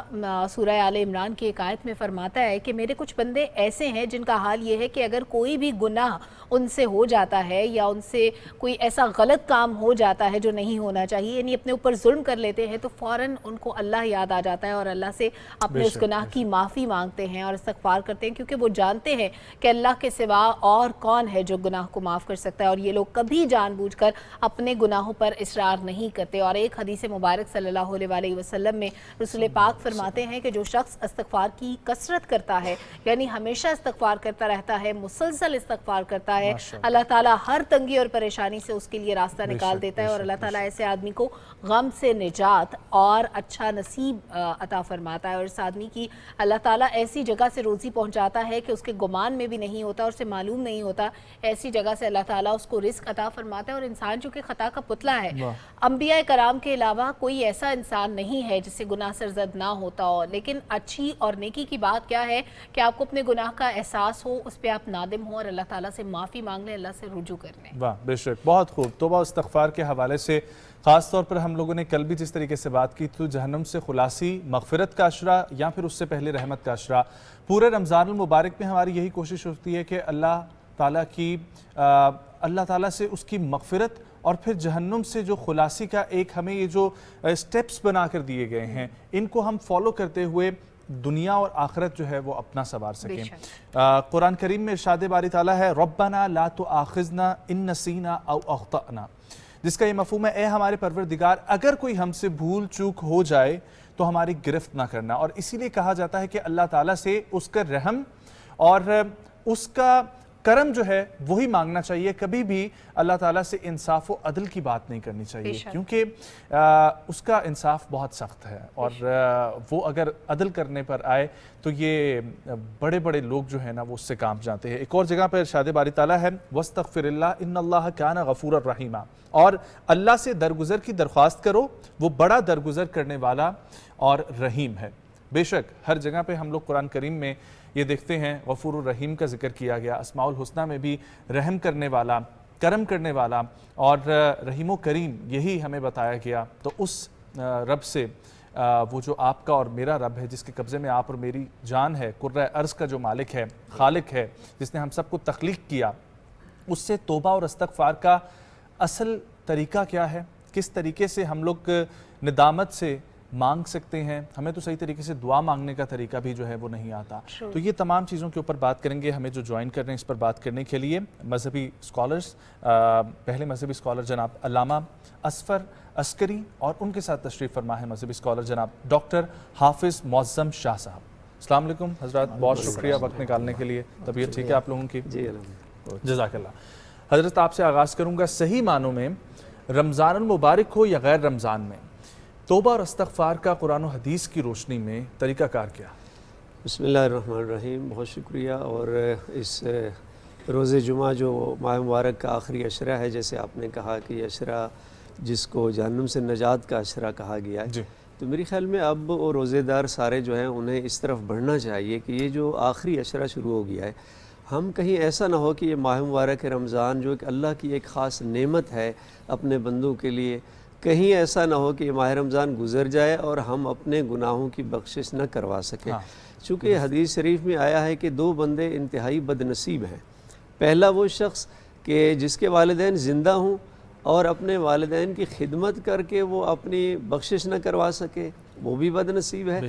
Speaker 4: سورہ آل عمران کی ایک آیت میں فرماتا ہے کہ میرے کچھ بندے ایسے ہیں جن کا حال یہ ہے کہ اگر کوئی بھی گناہ ان سے ہو جاتا ہے، یا ان سے کوئی ایسا غلط کام ہو جاتا ہے جو نہیں ہونا چاہیے، یعنی اپنے اوپر ظلم کر لیتے ہیں، تو فوراً ان کو اللہ یاد آ جاتا ہے اور اللہ سے اپنے اس گناہ کی معافی مانگتے ہیں اور استغفار کرتے ہیں، کیونکہ وہ جانتے ہیں کہ اللہ کے سوا اور کون ہے جو گناہ کو معاف کر سکتا ہے، اور یہ لوگ کبھی جان بوجھ کر اپنے گناہوں پر اصرار نہیں کرتے۔ اور ایک حدیث مبارک صلی اللہ علیہ وآلہ وسلم میں رسول پاک فرماتے ہیں کہ جو شخص استغفار کی کثرت کرتا ہے، یعنی ہمیشہ استغفار کرتا رہتا ہے، مسلسل استغفار کرتا ہے، اللہ تعالیٰ ہر تنگی اور پریشانی سے اس کے لیے راستہ نکال دیتا ہے، اور اللہ تعالیٰ ایسے آدمی کو غم سے نجات اور اچھا نصیب عطا فرماتا ہے، اور اس آدمی کی اللہ تعالیٰ ایسی جگہ سے روزی پہنچاتا ہے کہ اس کے گمان میں بھی نہیں ہوتا اور اسے معلوم نہیں ہوتا، ایسی جگہ سے اللہ تعالیٰ اس کو رزق عطا فرماتا ہے۔ اور انسان چونکہ خطا کا پتلا ہے، انبیاء کرام کے علاوہ کوئی ایسا انسان نہیں ہے جس سے گناہ سرزد نہ ہوتا ہو، لیکن اچھی اور نیکی کی بات کیا ہے کہ آپ کو اپنے گناہ کا احساس ہو، اس پہ آپ نادم ہو اور اللہ تعالیٰ سے معافی مانگ لیں، اللہ سے رجوع کر لیں۔
Speaker 3: واہ، بے شک، بہت خوب۔ توبہ و استغفار کے حوالے سے خاص طور پر ہم لوگوں نے کل بھی جس طریقے سے بات کی تو جہنم سے خلاصی مغفرت کا عشرہ یا پھر اس سے پہلے رحمت کا عشرہ۔ پورے رمضان المبارک میں ہماری یہی کوشش ہوتی ہے کہ اللہ تعالیٰ سے اس کی مغفرت اور پھر جہنم سے جو خلاصی کا ایک ہمیں یہ جو سٹیپس بنا کر دیے گئے ہیں، ان کو ہم فالو کرتے ہوئے دنیا اور آخرت جو ہے وہ اپنا سنوار سکیں۔ قرآن کریم میں ارشاد باری تعالیٰ ہے ربنا لا تؤاخذنا ان نسینا او اخطأنا، جس کا یہ مفہوم ہے اے ہمارے پروردگار اگر کوئی ہم سے بھول چوک ہو جائے تو ہماری گرفت نہ کرنا۔ اور اسی لیے کہا جاتا ہے کہ اللہ تعالیٰ سے اس کا رحم اور اس کا کرم جو ہے وہی مانگنا چاہیے، کبھی بھی اللہ تعالیٰ سے انصاف و عدل کی بات نہیں کرنی چاہیے، کیونکہ اس کا انصاف بہت سخت ہے، اور وہ اگر عدل کرنے پر آئے تو یہ بڑے بڑے لوگ جو ہیں نا وہ اس سے کام جاتے ہیں۔ ایک اور جگہ پر ارشاد باری تعالیٰ ہے وَاسْتَغْفِرِ اللَّهِ إِنَّ اللَّهَ كَانَ غَفُورًا رَحِيمًا، اور اللہ سے درگزر کی درخواست کرو، وہ بڑا درگزر کرنے والا اور رحیم ہے۔ بے شک ہر جگہ پہ ہم لوگ قرآن کریم میں یہ دیکھتے ہیں غفور الرحیم کا ذکر کیا گیا، اسماء الحسنہ میں بھی رحم کرنے والا، کرم کرنے والا اور رحیم و کریم یہی ہمیں بتایا گیا۔ تو اس رب سے وہ جو آپ کا اور میرا رب ہے، جس کے قبضے میں آپ اور میری جان ہے، کرۂ ارض کا جو مالک ہے، خالق ہے، جس نے ہم سب کو تخلیق کیا، اس سے توبہ اور استغفار کا اصل طریقہ کیا ہے، کس طریقے سے ہم لوگ ندامت سے مانگ سکتے ہیں۔ ہمیں تو صحیح طریقے سے دعا مانگنے کا طریقہ بھی جو ہے وہ نہیں آتا، تو یہ تمام چیزوں کے اوپر بات کریں گے۔ ہمیں جو جوائن کر رہے ہیں اس پر بات کرنے کے لیے مذہبی اسکالرز، پہلے مذہبی اسکالر جناب علامہ اصفر عسکری، اور ان کے ساتھ تشریف فرما ہے مذہبی اسکالر جناب ڈاکٹر حافظ معظم شاہ صاحب۔ السلام علیکم حضرات، بہت شکریہ وقت نکالنے کے لیے۔ طبیعت ٹھیک ہے آپ لوگوں کی؟
Speaker 13: جی
Speaker 3: جزاک اللہ۔ حضرت آپ سے آغاز کروں گا، صحیح معنوں میں رمضان المبارک ہو یا غیر رمضان میں توبہ اور استغفار کا قرآن و حدیث کی روشنی میں طریقہ کار کیا؟
Speaker 13: بسم اللہ الرحمن الرحیم، بہت شکریہ۔ اور اس روز جمعہ جو ماہ مبارک کا آخری عشرہ ہے، جیسے آپ نے کہا کہ یہ عشرہ جس کو جہنم سے نجات کا عشرہ کہا گیا ہے، تو میرے خیال میں اب وہ روزے دار سارے جو ہیں انہیں اس طرف بڑھنا چاہیے کہ یہ جو آخری عشرہ شروع ہو گیا ہے، ہم کہیں ایسا نہ ہو کہ یہ ماہ مبارک رمضان جو کہ اللہ کی ایک خاص نعمت ہے اپنے بندوں کے لیے، کہیں ایسا نہ ہو کہ یہ ماہ رمضان گزر جائے اور ہم اپنے گناہوں کی بخشش نہ کروا سکیں۔ چونکہ حدیث شریف میں آیا ہے کہ دو بندے انتہائی بد نصیب ہیں۔ پہلا وہ شخص کہ جس کے والدین زندہ ہوں اور اپنے والدین کی خدمت کر کے وہ اپنی بخشش نہ کروا سکے، وہ بھی بدنصیب ہے.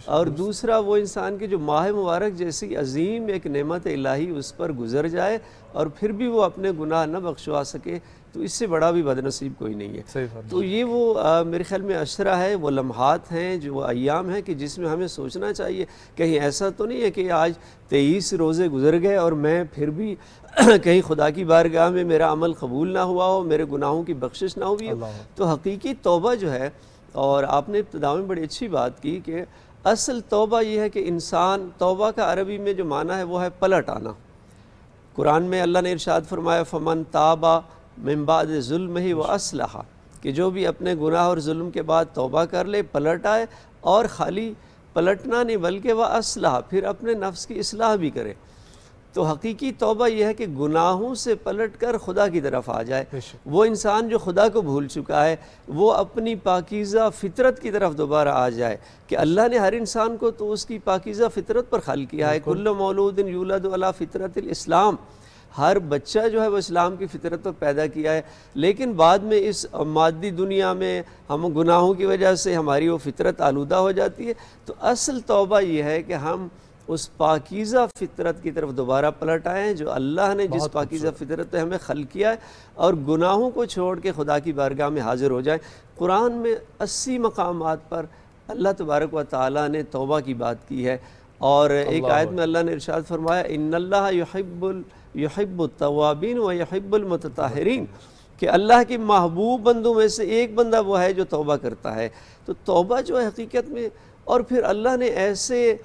Speaker 13: اور دوسرا وہ انسان کے جو ماہ مبارک جیسی عظیم ایک نعمت الہی اس پر گزر جائے اور پھر بھی وہ اپنے گناہ نہ بخشوا سکے، تو اس سے بڑا بھی بدنصیب کوئی نہیں ہے. تو یہ وہ میرے خیال میں عشرہ ہے، وہ لمحات ہیں، جو وہ ایام ہیں کہ جس میں ہمیں سوچنا چاہیے. کہیں ایسا تو نہیں ہے کہ آج 23 روزے گزر گئے اور میں پھر بھی کہیں خدا کی بارگاہ میں میرا عمل قبول نہ ہوا ہو، میرے گناہوں کی بخشش نہ ہوئی ہو. تو حقیقی توبہ جو ہے، اور آپ نے ابتدا میں بڑی اچھی بات کی کہ اصل توبہ یہ ہے کہ انسان، توبہ کا عربی میں جو معنی ہے وہ ہے پلٹ آنا. قرآن میں اللہ نے ارشاد فرمایا فمن تابا من بعد ظلمہ و اصلح، کہ جو بھی اپنے گناہ اور ظلم کے بعد توبہ کر لے، پلٹ آئے، اور خالی پلٹنا نہیں بلکہ وہ اصلح، پھر اپنے نفس کی اصلاح بھی کرے. تو حقیقی توبہ یہ ہے کہ گناہوں سے پلٹ کر خدا کی طرف آ جائے. وہ انسان جو خدا کو بھول چکا ہے وہ اپنی پاکیزہ فطرت کی طرف دوبارہ آ جائے کہ اللہ نے ہر انسان کو تو اس کی پاکیزہ فطرت پر خلق کیا ہے. کل مولود یولد علی فطرت الاسلام، ہر بچہ جو ہے وہ اسلام کی فطرت پر پیدا کیا ہے. لیکن بعد میں اس مادی دنیا میں ہم گناہوں کی وجہ سے ہماری وہ فطرت آلودہ ہو جاتی ہے. تو اصل توبہ یہ ہے کہ ہم اس پاکیزہ فطرت کی طرف دوبارہ پلٹ آئے ہیں جو اللہ نے جس پاکیزہ فطرت پہ ہمیں خلق کیا ہے، اور گناہوں کو چھوڑ کے خدا کی بارگاہ میں حاضر ہو جائیں. قرآن میں 80 مقامات پر اللہ تبارک و تعالیٰ نے توبہ کی بات کی ہے. اور ایک آیت میں اللہ نے ارشاد فرمایا ان اللہ یحب التوابین و یحب المتطہرین، کہ اللہ کے محبوب بندوں میں سے ایک بندہ وہ ہے جو توبہ کرتا ہے. تو توبہ جو ہے حقیقت میں، اور پھر اللہ نے ایسے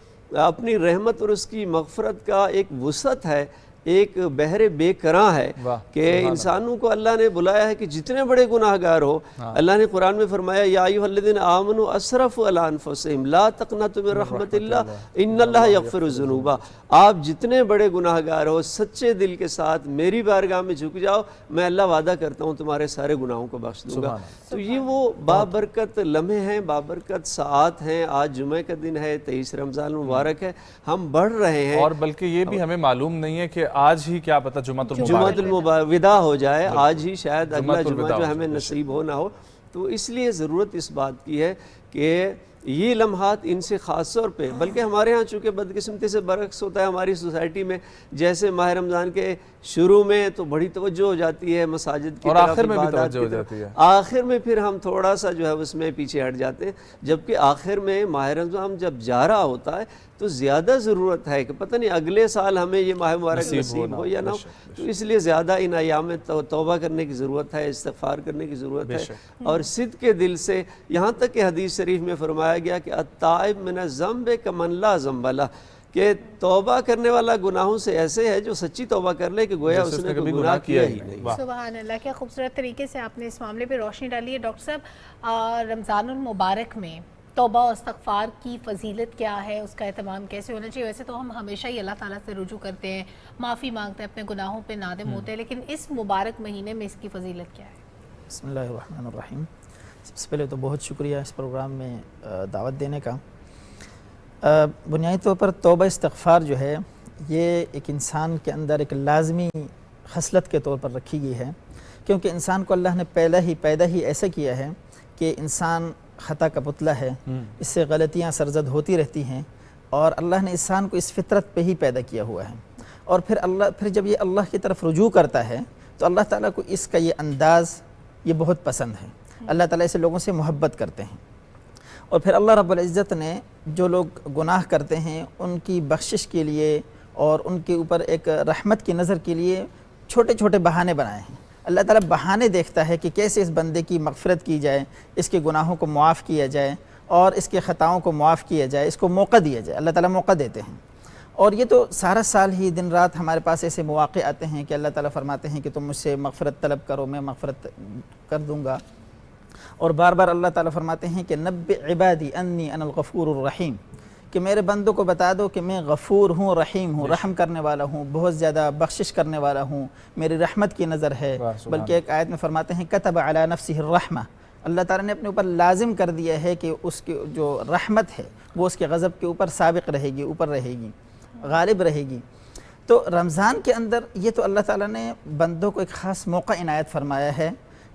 Speaker 13: اپنی رحمت اور اس کی مغفرت کا ایک وسعت ہے، ایک بحر بے کراں ہے کہ انسانوں کو اللہ نے بلایا ہے کہ جتنے بڑے گناہ گار ہو، اللہ نے قرآن میں فرمایا یا ایھا الذین آمنوا اسرفوا علی انفسہم لا تقنطوا من رحمت اللہ ان اللہ یغفر الذنوب. آپ جتنے بڑے گناہ گار ہو سچے دل کے ساتھ میری بارگاہ میں جھک جاؤ، میں اللہ وعدہ کرتا ہوں تمہارے سارے گناہوں کو بخش دوں گا. تو یہ وہ بابرکت لمحے ہیں، بابرکت ساعات ہیں. آج جمعہ کا دن ہے، 23 رمضان مبارک ہے، ہم بڑھ رہے ہیں.
Speaker 3: اور بلکہ یہ بھی ہمیں معلوم نہیں ہے کہ آج ہی کیا پتہ جمعہ
Speaker 13: المبارک وداع ہو جائے، آج ہی شاید اگلا جمعہ جو ہمیں نصیب ہو نہ ہو. تو اس لیے ضرورت اس بات کی ہے کہ یہ لمحات ان سے خاص طور پہ، بلکہ ہمارے ہاں چونکہ بدقسمتی سے برعکس ہوتا ہے ہماری سوسائٹی میں، جیسے ماہ رمضان کے شروع میں تو بڑی توجہ ہو جاتی ہے مساجد کی
Speaker 3: اور
Speaker 13: طرف،
Speaker 3: آخر میں بھی
Speaker 13: عبادات
Speaker 3: توجہ ہو
Speaker 13: کی طرف،
Speaker 3: جاتی ہے،
Speaker 13: آخر میں پھر ہم تھوڑا سا جو ہے اس میں پیچھے ہٹ جاتے ہیں. جبکہ آخر میں ماہ رمضان جب جا رہا ہوتا ہے تو زیادہ ضرورت ہے کہ پتہ نہیں اگلے سال ہمیں یہ ماہ مبارک نصیب ہو یا نہ ہو. تو اس لیے زیادہ ان ایام میں توبہ کرنے کی ضرورت ہے، استغفار کرنے کی ضرورت ہے، اور صدق کے دل سے. یہاں تک کہ حدیث شریف میں فرمایا گیا کہ التائب من الذنب کمن لا ذنب لہ، کہ توبہ کرنے والا گناہوں سے ایسے ہے جو سچی توبہ کر لے کہ گویا اس نے کوئی گناہ کیا ہی نہیں.
Speaker 4: سبحان اللہ، کیا خوبصورت طریقے سے آپ نے اس معاملے پہ روشنی ڈالی ہے. ڈاکٹر صاحب، رمضان المبارک میں توبہ و استغفار کی فضیلت کیا ہے، اس کا اہتمام کیسے ہونا چاہیے؟ ویسے تو ہم ہمیشہ ہی اللہ تعالیٰ سے رجوع کرتے ہیں، معافی مانگتے ہیں، اپنے گناہوں پہ نادم ہوتے ہیں، لیکن اس مبارک مہینے میں اس کی فضیلت کیا ہے؟
Speaker 14: بسم اللہ الرحمن الرحیم. سب سے پہلے تو بہت شکریہ اس پروگرام میں دعوت دینے کا. بنیادی طور پر توبہ استغفار جو ہے یہ ایک انسان کے اندر ایک لازمی خصلت کے طور پر رکھی گئی ہے، کیونکہ انسان کو اللہ نے پیدا ہی ایسا کیا ہے کہ انسان خطا کا پتلا ہے، اس سے غلطیاں سرزد ہوتی رہتی ہیں، اور اللہ نے انسان کو اس فطرت پہ ہی پیدا کیا ہوا ہے. اور پھر جب یہ اللہ کی طرف رجوع کرتا ہے تو اللہ تعالیٰ کو اس کا یہ انداز یہ بہت پسند ہے. اللہ تعالیٰ ایسے لوگوں سے محبت کرتے ہیں. اور پھر اللہ رب العزت نے جو لوگ گناہ کرتے ہیں ان کی بخشش کے لیے اور ان کے اوپر ایک رحمت کی نظر کے لیے چھوٹے چھوٹے بہانے بنائے ہیں. اللہ تعالیٰ بہانے دیکھتا ہے کہ کیسے اس بندے کی مغفرت کی جائے، اس کے گناہوں کو معاف کیا جائے اور اس کے خطاؤں کو معاف کیا جائے، اس کو موقع دیا جائے. اللہ تعالیٰ موقع دیتے ہیں. اور یہ تو سارا سال ہی دن رات ہمارے پاس ایسے مواقع آتے ہیں کہ اللہ تعالیٰ فرماتے ہیں کہ تم مجھ سے مغفرت طلب کرو، میں مغفرت کر دوں گا. اور بار بار اللہ تعالیٰ فرماتے ہیں کہ نبئ عبادی انی انا الغفور الرحیم، کہ میرے بندوں کو بتا دو کہ میں غفور ہوں، رحیم ہوں، رحم کرنے والا ہوں، بہت زیادہ بخشش کرنے والا ہوں، میری رحمت کی نظر ہے. بلکہ ایک آیت میں فرماتے ہیں کتب علی نفسہ الرحمہ، اللہ تعالیٰ نے اپنے اوپر لازم کر دیا ہے کہ اس کی جو رحمت ہے وہ اس کے غضب کے اوپر سابق رہے گی، اوپر رہے گی، غالب رہے گی. تو رمضان کے اندر یہ تو اللہ تعالیٰ نے بندوں کو ایک خاص موقع عنایت فرمایا ہے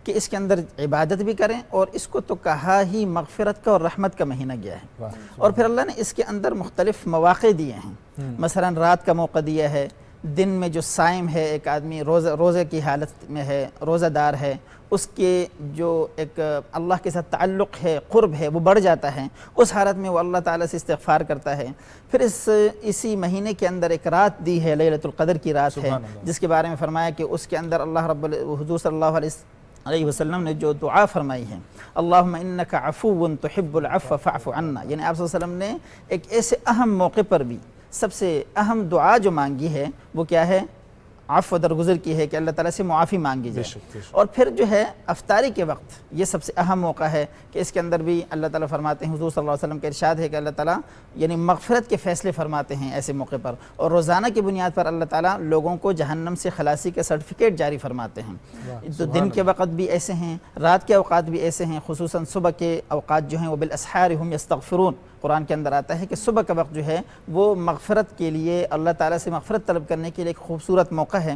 Speaker 14: کہ اس کے اندر عبادت بھی کریں، اور اس کو تو کہا ہی مغفرت کا اور رحمت کا مہینہ گیا ہے، اور پھر اللہ نے اس کے اندر مختلف مواقع دیے ہیں، مثلا رات کا موقع دیا ہے، دن میں جو صائم ہے ایک آدمی روزے کی حالت میں ہے، روزہ دار ہے، اس کے جو ایک اللہ کے ساتھ تعلق ہے، قرب ہے، وہ بڑھ جاتا ہے، اس حالت میں وہ اللہ تعالیٰ سے استغفار کرتا ہے۔ پھر اسی مہینے کے اندر ایک رات دی ہے، لیلۃ القدر کی رات ہے، جس کے بارے میں فرمایا کہ اس کے اندر اللہ حضور صلی اللہ علیہ وسلم نے جو دعا فرمائی ہے، اللہم انک عفو تحب العفو فاعف عنا، یعنی آپ صلی اللہ علیہ وسلم نے ایک ایسے اہم موقع پر بھی سب سے اہم دعا جو مانگی ہے وہ کیا ہے؟ عفو درگزر کی ہے، کہ اللہ تعالیٰ سے معافی مانگی جائے۔ اور پھر جو ہے افطاری کے وقت یہ سب سے اہم موقع ہے کہ اس کے اندر بھی اللہ تعالیٰ فرماتے ہیں، حضور صلی اللہ علیہ وسلم کا ارشاد ہے کہ اللہ تعالیٰ یعنی مغفرت کے فیصلے فرماتے ہیں ایسے موقع پر، اور روزانہ کی بنیاد پر اللہ تعالیٰ لوگوں کو جہنم سے خلاصی کا سرٹیفکیٹ جاری فرماتے ہیں۔ تو دن کے وقت بھی ایسے ہیں، رات کے اوقات بھی ایسے ہیں، خصوصاً صبح کے اوقات جو ہیں وہ بالاسحار ہم یستغفرون، قرآن کے اندر آتا ہے کہ صبح کا وقت جو ہے وہ مغفرت کے لیے، اللہ تعالیٰ سے مغفرت طلب کرنے کے لیے ایک خوبصورت موقع ہے،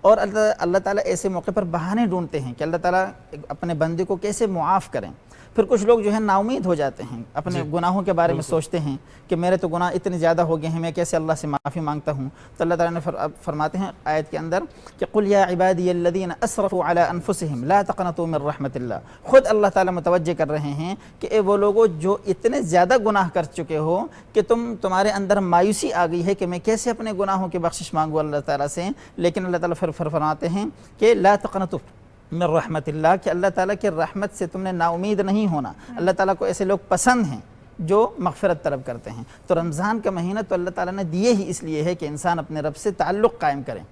Speaker 14: اور اللہ تعالیٰ ایسے موقع پر بہانے ڈھونڈتے ہیں کہ اللہ تعالیٰ اپنے بندے کو کیسے معاف کریں۔ پھر کچھ لوگ جو ہے نا امید ہو جاتے ہیں، اپنے گناہوں کے بارے میں سوچتے ہیں کہ میرے تو گناہ اتنے زیادہ ہو گئے ہیں، میں کیسے اللہ سے معافی مانگتا ہوں۔ تو اللہ تعالیٰ نے فرماتے ہیں آیت کے اندر کہ قل یا عبادی الذین اسرفوا علی انفسہم لا تقنطوا من رحمت اللہ، خود اللہ تعالیٰ متوجہ کر رہے ہیں کہ اے وہ لوگوں جو اتنے زیادہ گناہ کر چکے ہو کہ تمہارے اندر مایوسی آ گئی ہے کہ میں کیسے اپنے گناہوں کی بخشش مانگوں اللہ تعالیٰ سے، لیکن اللہ تعالیٰ پھر فرماتے ہیں کہ لا تقنطوا من رحمت اللہ، کہ اللہ تعالیٰ کی رحمت سے تم نے نا امید نہیں ہونا۔ اللہ تعالیٰ کو ایسے لوگ پسند ہیں جو مغفرت طلب کرتے ہیں۔ تو رمضان کا مہینہ تو اللہ تعالیٰ نے دیے ہی اس لیے ہے کہ انسان اپنے رب سے تعلق قائم کریں،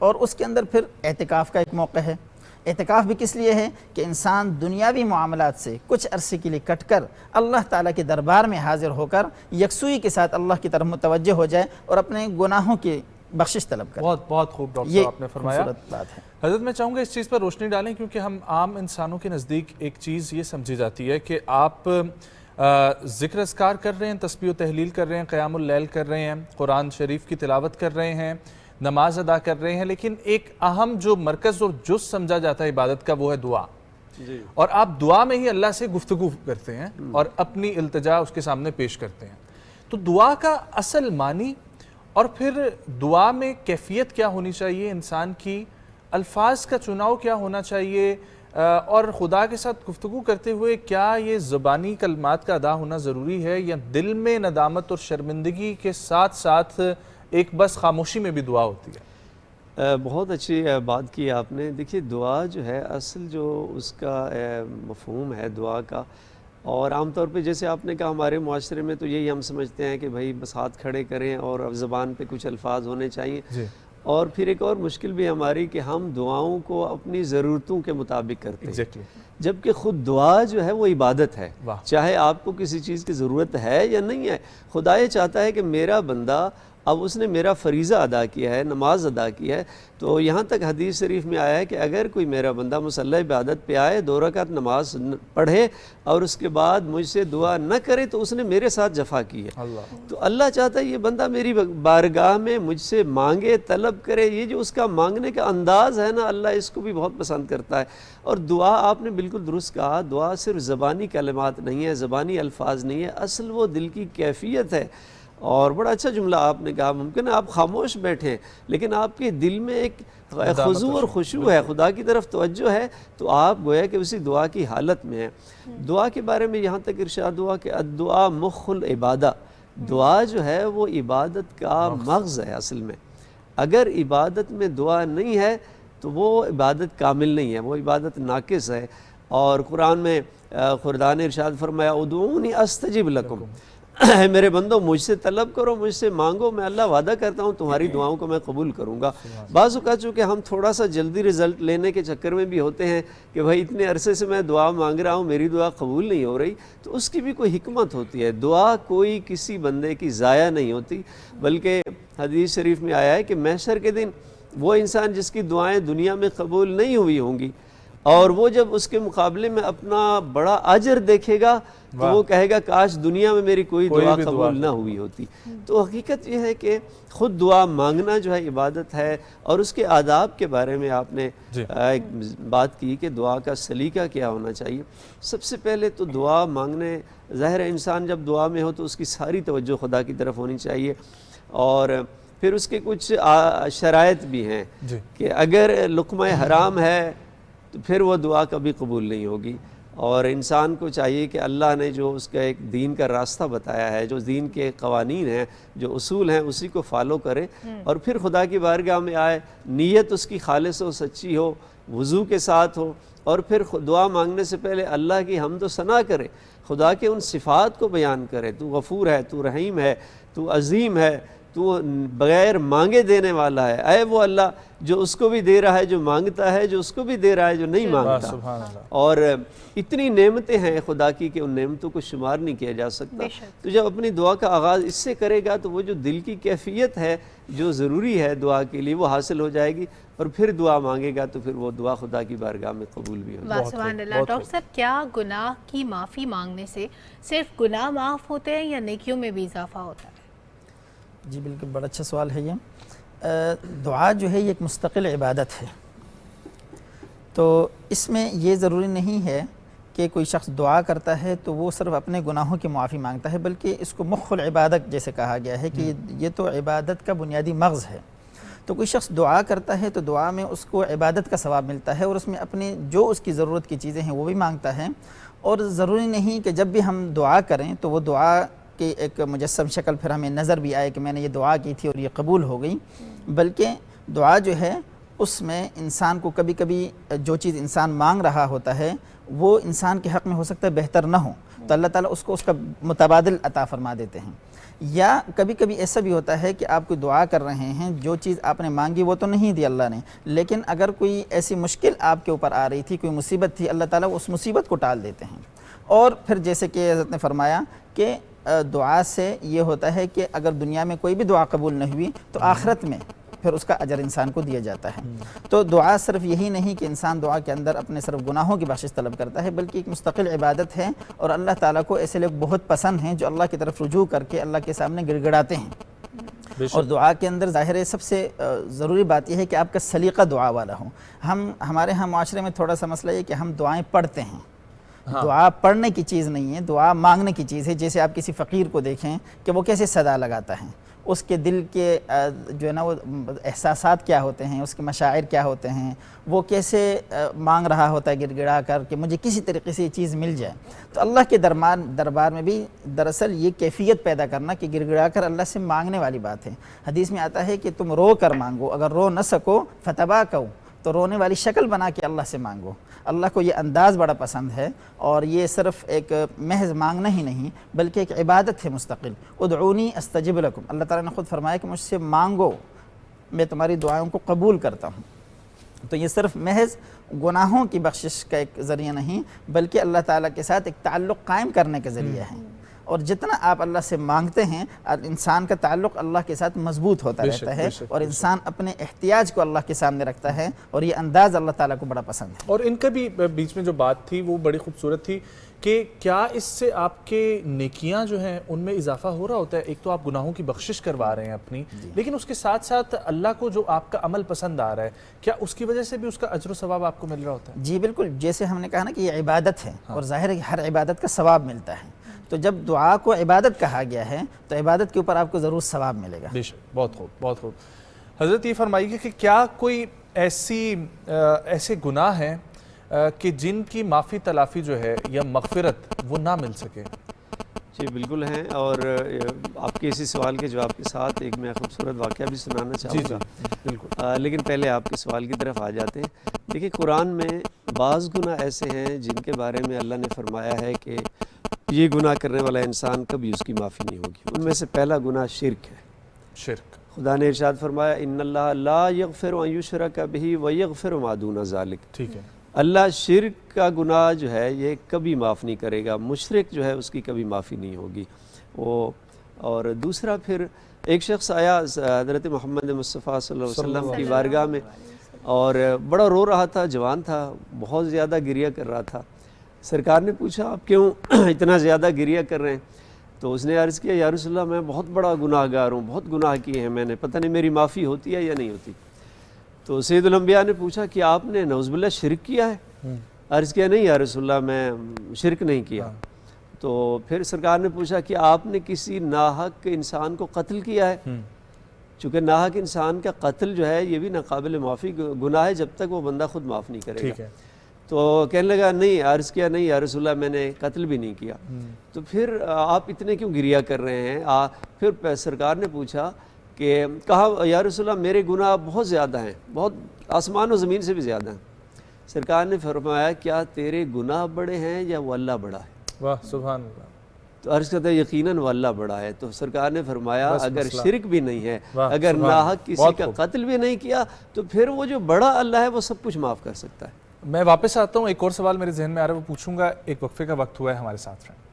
Speaker 14: اور اس کے اندر پھر اعتکاف کا ایک موقع ہے۔ اعتکاف بھی کس لیے ہے؟ کہ انسان دنیاوی معاملات سے کچھ عرصے کے لیے کٹ کر اللہ تعالیٰ کے دربار میں حاضر ہو کر یکسوئی کے ساتھ اللہ کی طرف متوجہ ہو جائے اور اپنے گناہوں کی بخشش طلب کریں۔
Speaker 3: بہت خوب ڈاکٹر صاحب آپ نے فرمایا۔
Speaker 14: بات ہے
Speaker 3: حضرت میں چاہوں گا اس چیز پر روشنی ڈالیں، کیونکہ ہم عام انسانوں کے نزدیک ایک چیز یہ سمجھی جاتی ہے کہ آپ ذکر اذکار کر رہے ہیں، تسبیح و تحلیل کر رہے ہیں، قیام اللیل کر رہے ہیں، قرآن شریف کی تلاوت کر رہے ہیں، نماز ادا کر رہے ہیں، لیکن ایک اہم جو مرکز اور جز سمجھا جاتا ہے عبادت کا وہ ہے دعا، اور آپ دعا میں ہی اللہ سے گفتگو کرتے ہیں اور اپنی التجا اس کے سامنے پیش کرتے ہیں۔ تو دعا کا اصل معنی اور پھر دعا میں کیفیت کیا ہونی چاہیے انسان کی، الفاظ کا چناؤ کیا ہونا چاہیے، اور خدا کے ساتھ گفتگو کرتے ہوئے کیا یہ زبانی کلمات کا ادا ہونا ضروری ہے، یا دل میں ندامت اور شرمندگی کے ساتھ ساتھ ایک بس خاموشی میں بھی دعا ہوتی ہے؟
Speaker 13: بہت اچھی بات کی آپ نے۔ دیکھیے دعا جو ہے اصل جو اس کا مفہوم ہے دعا کا، اور عام طور پہ جیسے آپ نے کہا ہمارے معاشرے میں تو یہی ہم سمجھتے ہیں کہ بھائی بس ہاتھ کھڑے کریں اور زبان پہ کچھ الفاظ ہونے چاہیے، اور پھر ایک اور مشکل بھی ہماری کہ ہم دعاؤں کو اپنی ضرورتوں کے مطابق کرتے ہیں، جبکہ خود دعا جو ہے وہ عبادت ہے، چاہے آپ کو کسی چیز کی ضرورت ہے یا نہیں ہے۔ خدا یہ چاہتا ہے کہ میرا بندہ اب اس نے میرا فریضہ ادا کیا ہے، نماز ادا کی ہے، تو یہاں تک حدیث شریف میں آیا ہے کہ اگر کوئی میرا بندہ مصلی عبادت پہ آئے، 2 رکعت نماز پڑھے اور اس کے بعد مجھ سے دعا نہ کرے تو اس نے میرے ساتھ جفا کی ہے۔ تو اللہ چاہتا ہے یہ بندہ میری بارگاہ میں مجھ سے مانگے، طلب کرے، یہ جو اس کا مانگنے کا انداز ہے نا، اللہ اس کو بھی بہت پسند کرتا ہے۔ اور دعا آپ نے بالکل درست کہا، دعا صرف زبانی کلمات نہیں ہے، زبانی الفاظ نہیں ہے، اصل وہ دل کی کیفیت ہے۔ اور بڑا اچھا جملہ آپ نے کہا، ممکن ہے آپ خاموش بیٹھیں لیکن آپ کے دل میں ایک خضوع اور خشوع ہے، خدا کی طرف توجہ ہے، تو آپ گویا کہ اسی دعا کی حالت میں ہیں۔ دعا کے بارے میں یہاں تک ارشاد ہوا کہ الدعا مخ العبادہ، دعا جو ہے وہ عبادت کا مغز ہے اصل میں۔ اگر عبادت میں دعا نہیں ہے تو وہ عبادت کامل نہیں ہے، وہ عبادت ناقص ہے۔ اور قرآن میں خدا نے ارشاد فرمایا ادعونی استجب لکم، اے میرے بندو مجھ سے طلب کرو، مجھ سے مانگو، میں اللہ وعدہ کرتا ہوں تمہاری دعاؤں کو میں قبول کروں گا۔ بعض اوقات چونکہ ہم تھوڑا سا جلدی رزلٹ لینے کے چکر میں بھی ہوتے ہیں کہ بھائی اتنے عرصے سے میں دعا مانگ رہا ہوں، میری دعا قبول نہیں ہو رہی، تو اس کی بھی کوئی حکمت ہوتی ہے۔ دعا کوئی کسی بندے کی ضائع نہیں ہوتی، بلکہ حدیث شریف میں آیا ہے کہ محشر کے دن وہ انسان جس کی دعائیں دنیا میں قبول نہیں ہوئی ہوں گی اور وہ جب اس کے مقابلے میں اپنا بڑا اجر دیکھے گا تو وہ کہے گا کاش دنیا میں میری کوئی دعا قبول نہ ہوئی ہوتی. تو حقیقت یہ ہے کہ خود دعا مانگنا جو ہے عبادت ہے. اور اس کے آداب کے بارے میں آپ نے ایک بات کی کہ دعا کا سلیقہ کیا ہونا چاہیے. سب سے پہلے تو دعا مانگنے، ظاہر ہے انسان جب دعا میں ہو تو اس کی ساری توجہ خدا کی طرف ہونی چاہیے. اور پھر اس کے کچھ شرائط بھی ہیں کہ اگر لقمہ حرام ہے تو پھر وہ دعا کبھی قبول نہیں ہوگی. اور انسان کو چاہیے کہ اللہ نے جو اس کا ایک دین کا راستہ بتایا ہے، جو دین کے قوانین ہیں، جو اصول ہیں، اسی کو فالو کرے اور پھر خدا کی بارگاہ میں آئے. نیت اس کی خالص و سچی ہو، وضو کے ساتھ ہو، اور پھر دعا مانگنے سے پہلے اللہ کی حمد و ثنا کرے، خدا کے ان صفات کو بیان کرے. تو غفور ہے، تو رحیم ہے، تو عظیم ہے، تو بغیر مانگے دینے والا ہے. اے وہ اللہ جو اس کو بھی دے رہا ہے جو مانگتا ہے، جو اس کو بھی دے رہا ہے جو نہیں مانگتا. اور اتنی نعمتیں ہیں خدا کی کہ ان نعمتوں کو شمار نہیں کیا جا سکتا. تو جب اپنی دعا کا آغاز اس سے کرے گا تو وہ جو دل کی کیفیت ہے جو ضروری ہے دعا کے لیے وہ حاصل ہو جائے گی. اور پھر دعا مانگے گا تو پھر وہ دعا خدا کی بارگاہ میں قبول بھی ہوگی.
Speaker 4: سبحان اللہ. ڈاکٹر صاحب، کیا گناہ کی معافی مانگنے سے صرف گناہ معاف ہوتے ہیں یا نیکیوں میں بھی اضافہ ہوتا ہے؟
Speaker 14: جی بالکل، بڑا اچھا سوال ہے یہ. دعا جو ہے یہ ایک مستقل عبادت ہے. تو اس میں یہ ضروری نہیں ہے کہ کوئی شخص دعا کرتا ہے تو وہ صرف اپنے گناہوں کی معافی مانگتا ہے، بلکہ اس کو مخ العبادت جیسے کہا گیا ہے کہ یہ تو عبادت کا بنیادی مغز ہے. تو کوئی شخص دعا کرتا ہے تو دعا میں اس کو عبادت کا ثواب ملتا ہے اور اس میں اپنے جو اس کی ضرورت کی چیزیں ہیں وہ بھی مانگتا ہے. اور ضروری نہیں کہ جب بھی ہم دعا کریں تو وہ دعا کہ ایک مجسم شکل پھر ہمیں نظر بھی آئے کہ میں نے یہ دعا کی تھی اور یہ قبول ہو گئی، بلکہ دعا جو ہے اس میں انسان کو کبھی کبھی جو چیز انسان مانگ رہا ہوتا ہے وہ انسان کے حق میں ہو سکتا ہے بہتر نہ ہو، تو اللہ تعالیٰ اس کو اس کا متبادل عطا فرما دیتے ہیں. یا کبھی کبھی ایسا بھی ہوتا ہے کہ آپ کوئی دعا کر رہے ہیں، جو چیز آپ نے مانگی وہ تو نہیں دی اللہ نے، لیکن اگر کوئی ایسی مشکل آپ کے اوپر آ رہی تھی، کوئی مصیبت تھی، اللہ تعالیٰ اس مصیبت کو ٹال دیتے ہیں. اور پھر جیسے کہ حضرت نے فرمایا کہ دعا سے یہ ہوتا ہے کہ اگر دنیا میں کوئی بھی دعا قبول نہ ہوئی تو آخرت میں پھر اس کا اجر انسان کو دیا جاتا ہے. تو دعا صرف یہی نہیں کہ انسان دعا کے اندر اپنے صرف گناہوں کی بخشش طلب کرتا ہے، بلکہ ایک مستقل عبادت ہے. اور اللہ تعالیٰ کو ایسے لوگ بہت پسند ہیں جو اللہ کی طرف رجوع کر کے اللہ کے سامنے گڑ گڑاتے ہیں. اور دعا کے اندر ظاہر ہے سب سے ضروری بات یہ ہے کہ آپ کا سلیقہ دعا والا ہو. ہمارے ہاں معاشرے میں تھوڑا سا مسئلہ یہ کہ ہم دعائیں پڑھتے ہیں. دعا پڑھنے کی چیز نہیں ہے، دعا مانگنے کی چیز ہے. جیسے آپ کسی فقیر کو دیکھیں کہ وہ کیسے صدا لگاتا ہے، اس کے دل کے جو ہے نا وہ احساسات کیا ہوتے ہیں، اس کے مشاعر کیا ہوتے ہیں، وہ کیسے مانگ رہا ہوتا ہے گڑ گڑا کر کہ مجھے کسی طریقے سے یہ چیز مل جائے. تو اللہ کے دربار میں بھی دراصل یہ کیفیت پیدا کرنا کہ گڑ گڑا کر اللہ سے مانگنے والی بات ہے. حدیث میں آتا ہے کہ تم رو کر مانگو، اگر رو نہ سکو فتباکو، تو رونے والی شکل بنا کے اللہ سے مانگو. اللہ کو یہ انداز بڑا پسند ہے. اور یہ صرف ایک محض مانگنا ہی نہیں بلکہ ایک عبادت ہے مستقل. ادعونی استجب لکم، اللہ تعالیٰ نے خود فرمایا کہ مجھ سے مانگو، میں تمہاری دعاؤں کو قبول کرتا ہوں. تو یہ صرف محض گناہوں کی بخشش کا ایک ذریعہ نہیں بلکہ اللہ تعالیٰ کے ساتھ ایک تعلق قائم کرنے کا ذریعہ ہے. اور جتنا آپ اللہ سے مانگتے ہیں انسان کا تعلق اللہ کے ساتھ مضبوط ہوتا رہتا ہے اور انسان اپنے احتیاج کو اللہ کے سامنے رکھتا ہے. اور یہ انداز اللہ تعالیٰ کو بڑا پسند ہے.
Speaker 3: اور ان کا بھی بیچ میں جو بات تھی وہ بڑی خوبصورت تھی کہ کیا اس سے آپ کے نیکیاں جو ہیں ان میں اضافہ ہو رہا ہوتا ہے. ایک تو آپ گناہوں کی بخشش کروا رہے ہیں اپنی، لیکن اس کے ساتھ ساتھ اللہ کو جو آپ کا عمل پسند آ رہا ہے، کیا اس کی وجہ سے بھی اس کا اجر و ثواب آپ کو مل رہا ہوتا ہے؟
Speaker 14: جی بالکل، جیسے ہم نے کہا نا کہ یہ عبادت ہے اور ظاہر ہے کہ ہر عبادت کا ثواب ملتا ہے. تو جب دعا کو عبادت کہا گیا ہے تو عبادت کے اوپر آپ کو ضرور ثواب ملے گا.
Speaker 3: بے شک، بہت خوب بہت خوب. حضرت یہ فرمائیے کہ کیا کوئی ایسے گناہ ہیں کہ جن کی معافی تلافی جو ہے یا مغفرت وہ نہ مل سکے؟
Speaker 13: جی بالکل ہیں. اور آپ کے اسی سوال کے جواب کے ساتھ ایک میں خوبصورت واقعہ بھی سنانا چاہوں گا. بالکل، لیکن پہلے آپ کے سوال کی طرف آ جاتے ہیں. دیکھیں قرآن میں بعض گناہ ایسے ہیں جن کے بارے میں اللہ نے فرمایا ہے کہ یہ گناہ کرنے والا انسان کبھی اس کی معافی نہیں ہوگی. ان میں سے پہلا گناہ شرک ہے.
Speaker 3: شرک،
Speaker 13: خدا نے ارشاد فرمایا ان اللہ لا یغفر ان یشرک بہ ویغفر ما دون ذلک.
Speaker 3: ٹھیک ہے،
Speaker 13: اللہ شرک کا گناہ جو ہے یہ کبھی معاف نہیں کرے گا. مشرک جو ہے اس کی کبھی معافی نہیں ہوگی. اور دوسرا پھر ایک شخص آیا حضرت محمد مصطفیٰ صلی اللہ علیہ وسلم کی بارگاہ میں اور بڑا رو رہا تھا، جوان تھا، بہت زیادہ گریہ کر رہا تھا۔ سرکار نے پوچھا آپ کیوں اتنا زیادہ گریہ کر رہے ہیں؟ تو اس نے عرض کیا یا رسول اللہ میں بہت بڑا گناہ گار ہوں، بہت گناہ کیے ہیں میں نے، پتہ نہیں میری معافی ہوتی ہے یا نہیں ہوتی۔ تو سید الانبیاء نے پوچھا کہ آپ نے نعوذ باللہ شرک کیا ہے؟ عرض کیا نہیں یا رسول اللہ میں شرک نہیں کیا۔ تو پھر سرکار نے پوچھا کہ آپ نے کسی ناحق انسان کو قتل کیا ہے؟ چونکہ ناحق انسان کا قتل جو ہے یہ بھی ناقابل معافی گناہ ہے جب تک وہ بندہ خود معاف نہیں کرے گا۔ تو کہنے لگا نہیں، عرض کیا نہیں یا رسول اللہ میں نے قتل بھی نہیں کیا۔ تو پھر آپ اتنے کیوں گریہ کر رہے ہیں؟ پھر سرکار نے پوچھا کہ کہا یا رسول اللہ میرے گناہ بہت زیادہ ہیں، بہت آسمان و زمین سے بھی زیادہ ہیں۔ سرکار نے فرمایا کیا تیرے گناہ بڑے ہیں یا وہ اللہ بڑا ہے؟
Speaker 3: واہ سبحان اللہ۔
Speaker 13: تو عرض کرتا ہے یقیناً وہ اللہ بڑا ہے۔ تو سرکار نے فرمایا اگر شرک بھی نہیں ہے، اگر ناحق کسی کا قتل بھی نہیں کیا، تو پھر وہ جو بڑا اللہ ہے وہ سب کچھ معاف کر سکتا ہے۔
Speaker 3: میں واپس آتا ہوں، ایک اور سوال میرے ذہن میں آ رہا ہے، وہ پوچھوں گا۔ ایک وقفے کا وقت ہوا ہے، ہمارے ساتھ رہیں۔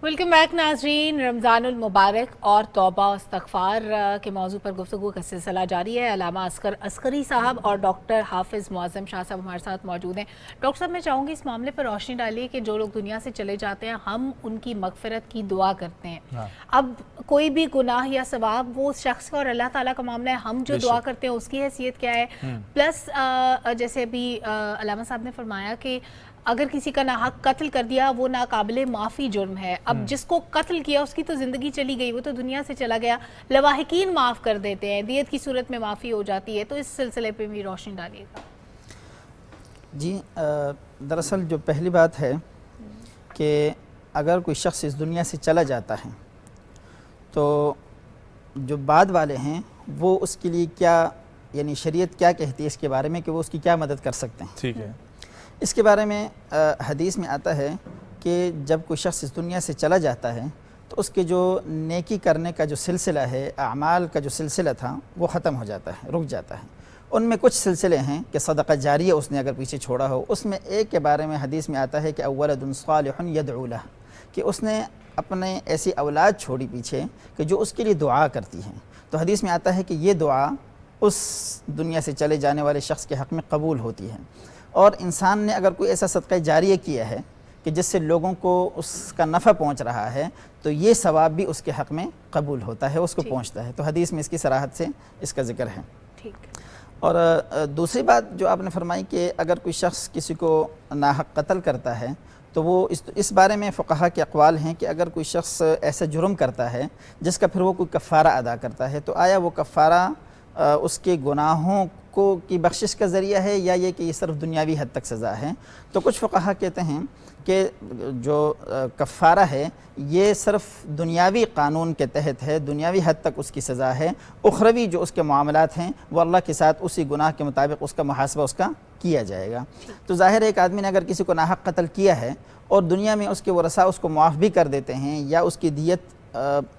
Speaker 4: ویلکم بیک ناظرین، رمضان المبارک اور توبہ و استغفار کے موضوع پر گفتگو کا سلسلہ جاری ہے۔ علامہ اصغر عسکری صاحب اور ڈاکٹر حافظ معظم شاہ صاحب ہمارے ساتھ موجود ہیں۔ ڈاکٹر صاحب میں چاہوں گی اس معاملے پر روشنی ڈالیے کہ جو لوگ دنیا سے چلے جاتے ہیں ہم ان کی مغفرت کی دعا کرتے ہیں۔ اب کوئی بھی گناہ یا ثواب وہ شخص کا اور اللہ تعالیٰ کا معاملہ ہے، ہم جو دعا کرتے ہیں اس کی حیثیت کیا ہے؟ پلس جیسے ابھی علامہ صاحب نے فرمایا کہ اگر کسی کا ناحق قتل کر دیا وہ ناقابل معافی جرم ہے۔ اب جس کو قتل کیا اس کی تو زندگی چلی گئی، وہ تو دنیا سے چلا گیا، لواحقین معاف کر دیتے ہیں، دیت کی صورت میں معافی ہو جاتی ہے، تو اس سلسلے پہ بھی روشنی ڈالیے گا۔
Speaker 14: جی دراصل جو پہلی بات ہے کہ اگر کوئی شخص اس دنیا سے چلا جاتا ہے تو جو بعد والے ہیں وہ اس کے لیے کیا، یعنی شریعت کیا کہتی ہے اس کے بارے میں کہ وہ اس کی کیا مدد کر سکتے ہیں؟
Speaker 3: ٹھیک ہے،
Speaker 14: اس کے بارے میں حدیث میں آتا ہے کہ جب کوئی شخص اس دنیا سے چلا جاتا ہے تو اس کے جو نیکی کرنے کا جو سلسلہ ہے، اعمال کا جو سلسلہ تھا وہ ختم ہو جاتا ہے، رک جاتا ہے۔ ان میں کچھ سلسلے ہیں کہ صدقہ جاریہ اس نے اگر پیچھے چھوڑا ہو، اس میں ایک کے بارے میں حدیث میں آتا ہے کہ اولد صالح یدعو لہ، کہ اس نے اپنے ایسی اولاد چھوڑی پیچھے کہ جو اس کے لیے دعا کرتی ہیں۔ تو حدیث میں آتا ہے کہ یہ دعا اس دنیا سے چلے جانے والے شخص کے حق میں قبول ہوتی ہے۔ اور انسان نے اگر کوئی ایسا صدقہ جاریہ کیا ہے کہ جس سے لوگوں کو اس کا نفع پہنچ رہا ہے تو یہ ثواب بھی اس کے حق میں قبول ہوتا ہے، اس کو پہنچتا ہے۔ تو حدیث میں اس کی صراحت سے اس کا ذکر ہے۔ اور دوسری بات جو آپ نے فرمائی کہ اگر کوئی شخص کسی کو ناحق قتل کرتا ہے تو وہ اس بارے میں فقہا کے اقوال ہیں کہ اگر کوئی شخص ایسا جرم کرتا ہے جس کا پھر وہ کوئی کفارہ ادا کرتا ہے تو آیا وہ کفارہ اس کے گناہوں کی بخشش کا ذریعہ ہے یا یہ کہ یہ صرف دنیاوی حد تک سزا ہے؟ تو کچھ فقہا کہتے ہیں کہ جو کفارہ ہے یہ صرف دنیاوی قانون کے تحت ہے، دنیاوی حد تک اس کی سزا ہے، اخروی جو اس کے معاملات ہیں وہ اللہ کے ساتھ اسی گناہ کے مطابق اس کا محاسبہ اس کا کیا جائے گا۔ تو ظاہر ہے ایک آدمی نے اگر کسی کو ناحق قتل کیا ہے اور دنیا میں اس کے ورثاء اس کو معاف بھی کر دیتے ہیں یا اس کی دیت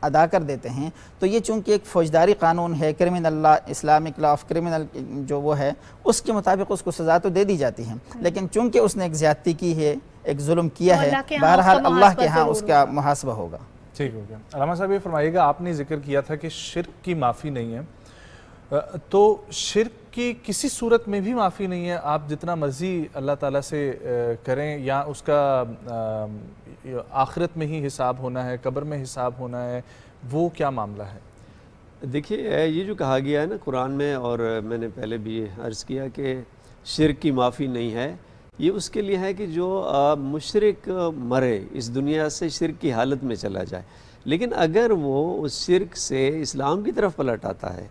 Speaker 14: ادا کر دیتے ہیں تو یہ چونکہ ایک فوجداری قانون ہے، criminal law, Islamic law of criminal جو وہ ہے اس کے مطابق اس کو سزا تو دے دی جاتی ہے، لیکن چونکہ اس نے ایک زیادتی کی ہے، ایک ظلم کیا ہے، بہرحال اللہ کے ہاں اس کا محاسبہ ہوگا۔
Speaker 3: ٹھیک ہو گیا۔ علامہ صاحب یہ فرمائیے گا، آپ نے ذکر کیا تھا کہ شرک کی معافی نہیں ہے، تو شرک کی کسی صورت میں بھی معافی نہیں ہے؟ آپ جتنا مرضی اللہ تعالیٰ سے کریں یا اس کا آخرت میں ہی حساب ہونا ہے، قبر میں حساب ہونا ہے، وہ کیا معاملہ ہے؟
Speaker 13: دیکھیے یہ جو کہا گیا ہے نا قرآن میں، اور میں نے پہلے بھی عرض کیا کہ شرک کی معافی نہیں ہے، یہ اس کے لیے ہے کہ جو مشرک مرے اس دنیا سے شرک کی حالت میں چلا جائے، لیکن اگر وہ اس شرک سے اسلام کی طرف پلٹ آتا ہے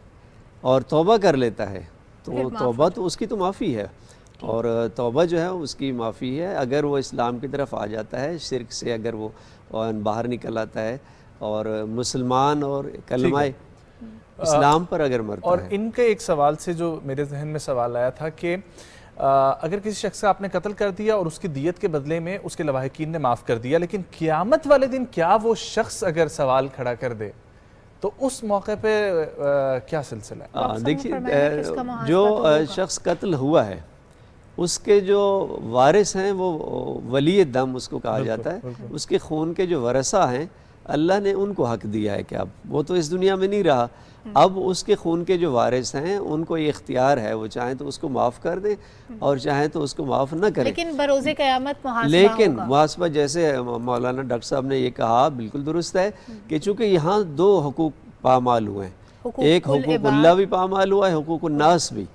Speaker 13: اور توبہ کر لیتا ہے تو توبہ تو اس کی تو معافی ہے، اور توبہ جو ہے اس کی معافی ہے۔ اگر وہ اسلام کی طرف آ جاتا ہے، شرک سے اگر وہ باہر نکل آتا ہے اور مسلمان اور کلمہ اسلام پر اگر مرتا ہے۔
Speaker 3: اور ان کے ایک سوال سے جو میرے ذہن میں سوال آیا تھا کہ اگر کسی شخص کا آپ نے قتل کر دیا اور اس کی دیت کے بدلے میں اس کے لواحقین نے معاف کر دیا، لیکن قیامت والے دن کیا وہ شخص اگر سوال کھڑا کر دے تو اس موقع پہ کیا سلسلہ ہے؟
Speaker 13: دیکھیے، جو شخص قتل ہوا ہے اس کے جو وارث ہیں وہ ولی دم اس کو کہا جاتا ہے، اس کے خون کے جو ورثہ ہیں اللہ نے ان کو حق دیا ہے کہ اب وہ تو اس دنیا میں نہیں رہا، اب اس کے خون کے جو وارث ہیں ان کو یہ اختیار ہے، وہ چاہیں تو اس کو معاف کر دیں اور چاہیں تو اس کو معاف نہ کریں،
Speaker 4: لیکن بروز قیامت محاسبہ
Speaker 13: لیکن محاسبہ جیسے مولانا ڈاکٹر صاحب نے یہ کہا بالکل درست ہے کہ چونکہ یہاں دو حقوق پامال ہوئے ہیں، ایک حقوق اللہ بھی پامال ہوا ہے، حقوق الناس بھی،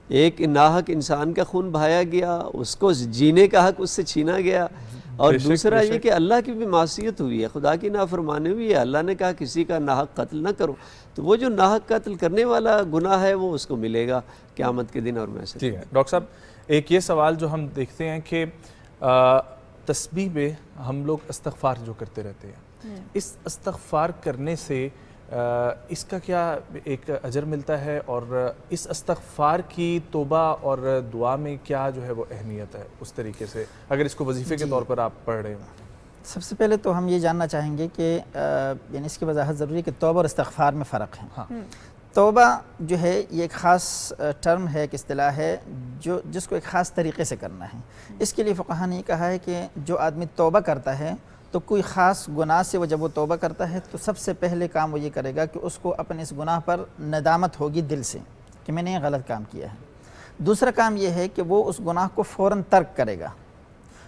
Speaker 13: ایک ناحق انسان کا خون بہایا گیا، اس کو جینے کا حق اس سے چھینا گیا، اور دوسرا یہ کہ اللہ کی بھی معصیت ہوئی ہے، خدا کی نافرمانی ہوئی ہے، اللہ نے کہا کسی کا ناحق قتل نہ کرو، تو وہ جو ناحق قتل کرنے والا گناہ ہے وہ اس کو ملے گا قیامت کے دن اور محشر کے دن۔
Speaker 3: ڈاکٹر صاحب ایک یہ سوال جو ہم دیکھتے ہیں کہ تسبیح میں ہم لوگ استغفار جو کرتے رہتے ہیں، اس استغفار کرنے سے اس کا کیا ایک اجر ملتا ہے، اور اس استغفار کی توبہ اور دعا میں کیا جو ہے وہ اہمیت ہے اس طریقے سے اگر اس کو وظیفے کے طور پر آپ پڑھ رہے ہیں؟
Speaker 14: سب سے پہلے تو ہم یہ جاننا چاہیں گے کہ یعنی اس کی وضاحت ضروری ہے کہ توبہ اور استغفار میں فرق ہے۔ توبہ جو ہے یہ ایک خاص ٹرم ہے، ایک اصطلاح ہے جس کو ایک خاص طریقے سے کرنا ہے۔ اس کے لیے فقہاء نے یہ کہا ہے کہ جو آدمی توبہ کرتا ہے تو کوئی خاص گناہ سے وہ جب وہ توبہ کرتا ہے تو سب سے پہلے کام وہ یہ کرے گا کہ اس کو اپنے اس گناہ پر ندامت ہوگی دل سے کہ میں نے یہ غلط کام کیا ہے۔ دوسرا کام یہ ہے کہ وہ اس گناہ کو فوراً ترک کرے گا،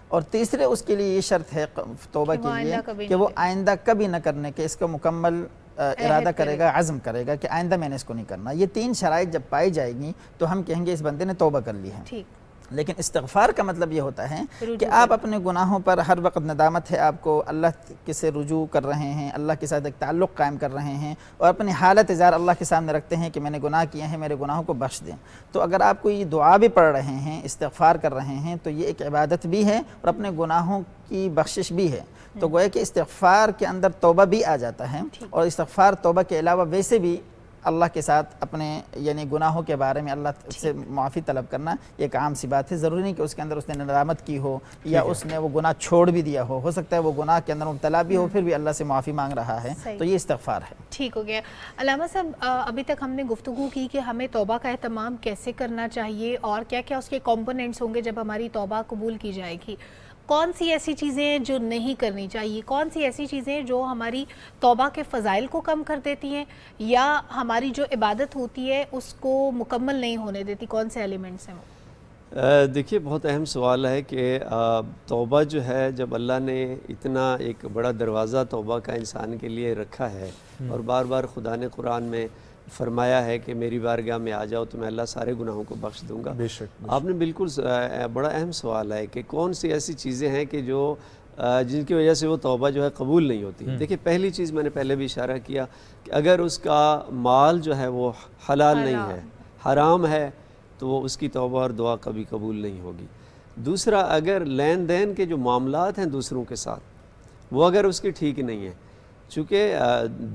Speaker 14: اور تیسرے اس کے لیے یہ شرط ہے توبہ کے لیے کہ وہ آئندہ کبھی نہ کرنے کے اس کا مکمل ارادہ کرے گا، عزم کرے گا کہ آئندہ میں نے اس کو نہیں کرنا۔ یہ تین شرائط جب پائی جائے گی تو ہم کہیں گے اس بندے نے توبہ کر لی ہے۔ لیکن استغفار کا مطلب یہ ہوتا ہے کہ آپ اپنے گناہوں پر ہر وقت ندامت ہے، آپ کو اللہ کے سے رجوع کر رہے ہیں، اللہ کے ساتھ ایک تعلق قائم کر رہے ہیں، اور اپنی حالت اظہار اللہ کے سامنے رکھتے ہیں کہ میں نے گناہ کیے ہیں، میرے گناہوں کو بخش دیں۔ تو اگر آپ کو یہ دعا بھی پڑھ رہے ہیں، استغفار کر رہے ہیں، تو یہ ایک عبادت بھی ہے اور اپنے گناہوں کی بخشش بھی ہے۔ تو گویا کہ استغفار کے اندر توبہ بھی آ جاتا ہے، اور استغفار توبہ کے علاوہ ویسے بھی اللہ کے ساتھ اپنے یعنی گناہوں کے بارے میں اللہ سے معافی طلب کرنا ایک عام سی بات ہے۔ ضروری نہیں کہ اس کے اندر اس نے ندامت کی ہو یا اس نے وہ گناہ چھوڑ بھی دیا ہو سکتا ہے وہ گناہ کے اندر مبتلا بھی ہو پھر بھی اللہ سے معافی مانگ رہا ہے، تو یہ استغفار ہے۔
Speaker 4: ٹھیک ہو گیا۔ علامہ صاحب ابھی تک ہم نے گفتگو کی کہ ہمیں توبہ کا اہتمام کیسے کرنا چاہیے اور کیا کیا اس کے کمپوننٹس ہوں گے جب ہماری توبہ قبول کی جائے گی، کون سی ایسی چیزیں ہیں جو نہیں کرنی چاہیے، کون سی ایسی چیزیں ہیں جو ہماری توبہ کے فضائل کو کم کر دیتی ہیں یا ہماری جو عبادت ہوتی ہے اس کو مکمل نہیں ہونے دیتی، کون سے ایلیمنٹس ہیں؟
Speaker 13: دیکھیے بہت اہم سوال ہے کہ توبہ جو ہے جب اللہ نے اتنا ایک بڑا دروازہ توبہ کا انسان کے لیے رکھا ہے اور بار بار خدا نے قرآن میں فرمایا ہے کہ میری بارگاہ میں آ جاؤ تو میں اللہ سارے گناہوں کو بخش دوں گا۔ آپ نے بالکل بڑا اہم سوال ہے کہ کون سی ایسی چیزیں ہیں کہ جو جن کی وجہ سے وہ توبہ جو ہے قبول نہیں ہوتی۔ دیکھیے پہلی چیز میں نے پہلے بھی اشارہ کیا کہ اگر اس کا مال جو ہے وہ حلال نہیں ہے، حرام ہے، تو وہ اس کی توبہ اور دعا کبھی قبول نہیں ہوگی۔ دوسرا، اگر لین دین کے جو معاملات ہیں دوسروں کے ساتھ وہ اگر اس کی ٹھیک نہیں ہے، چونکہ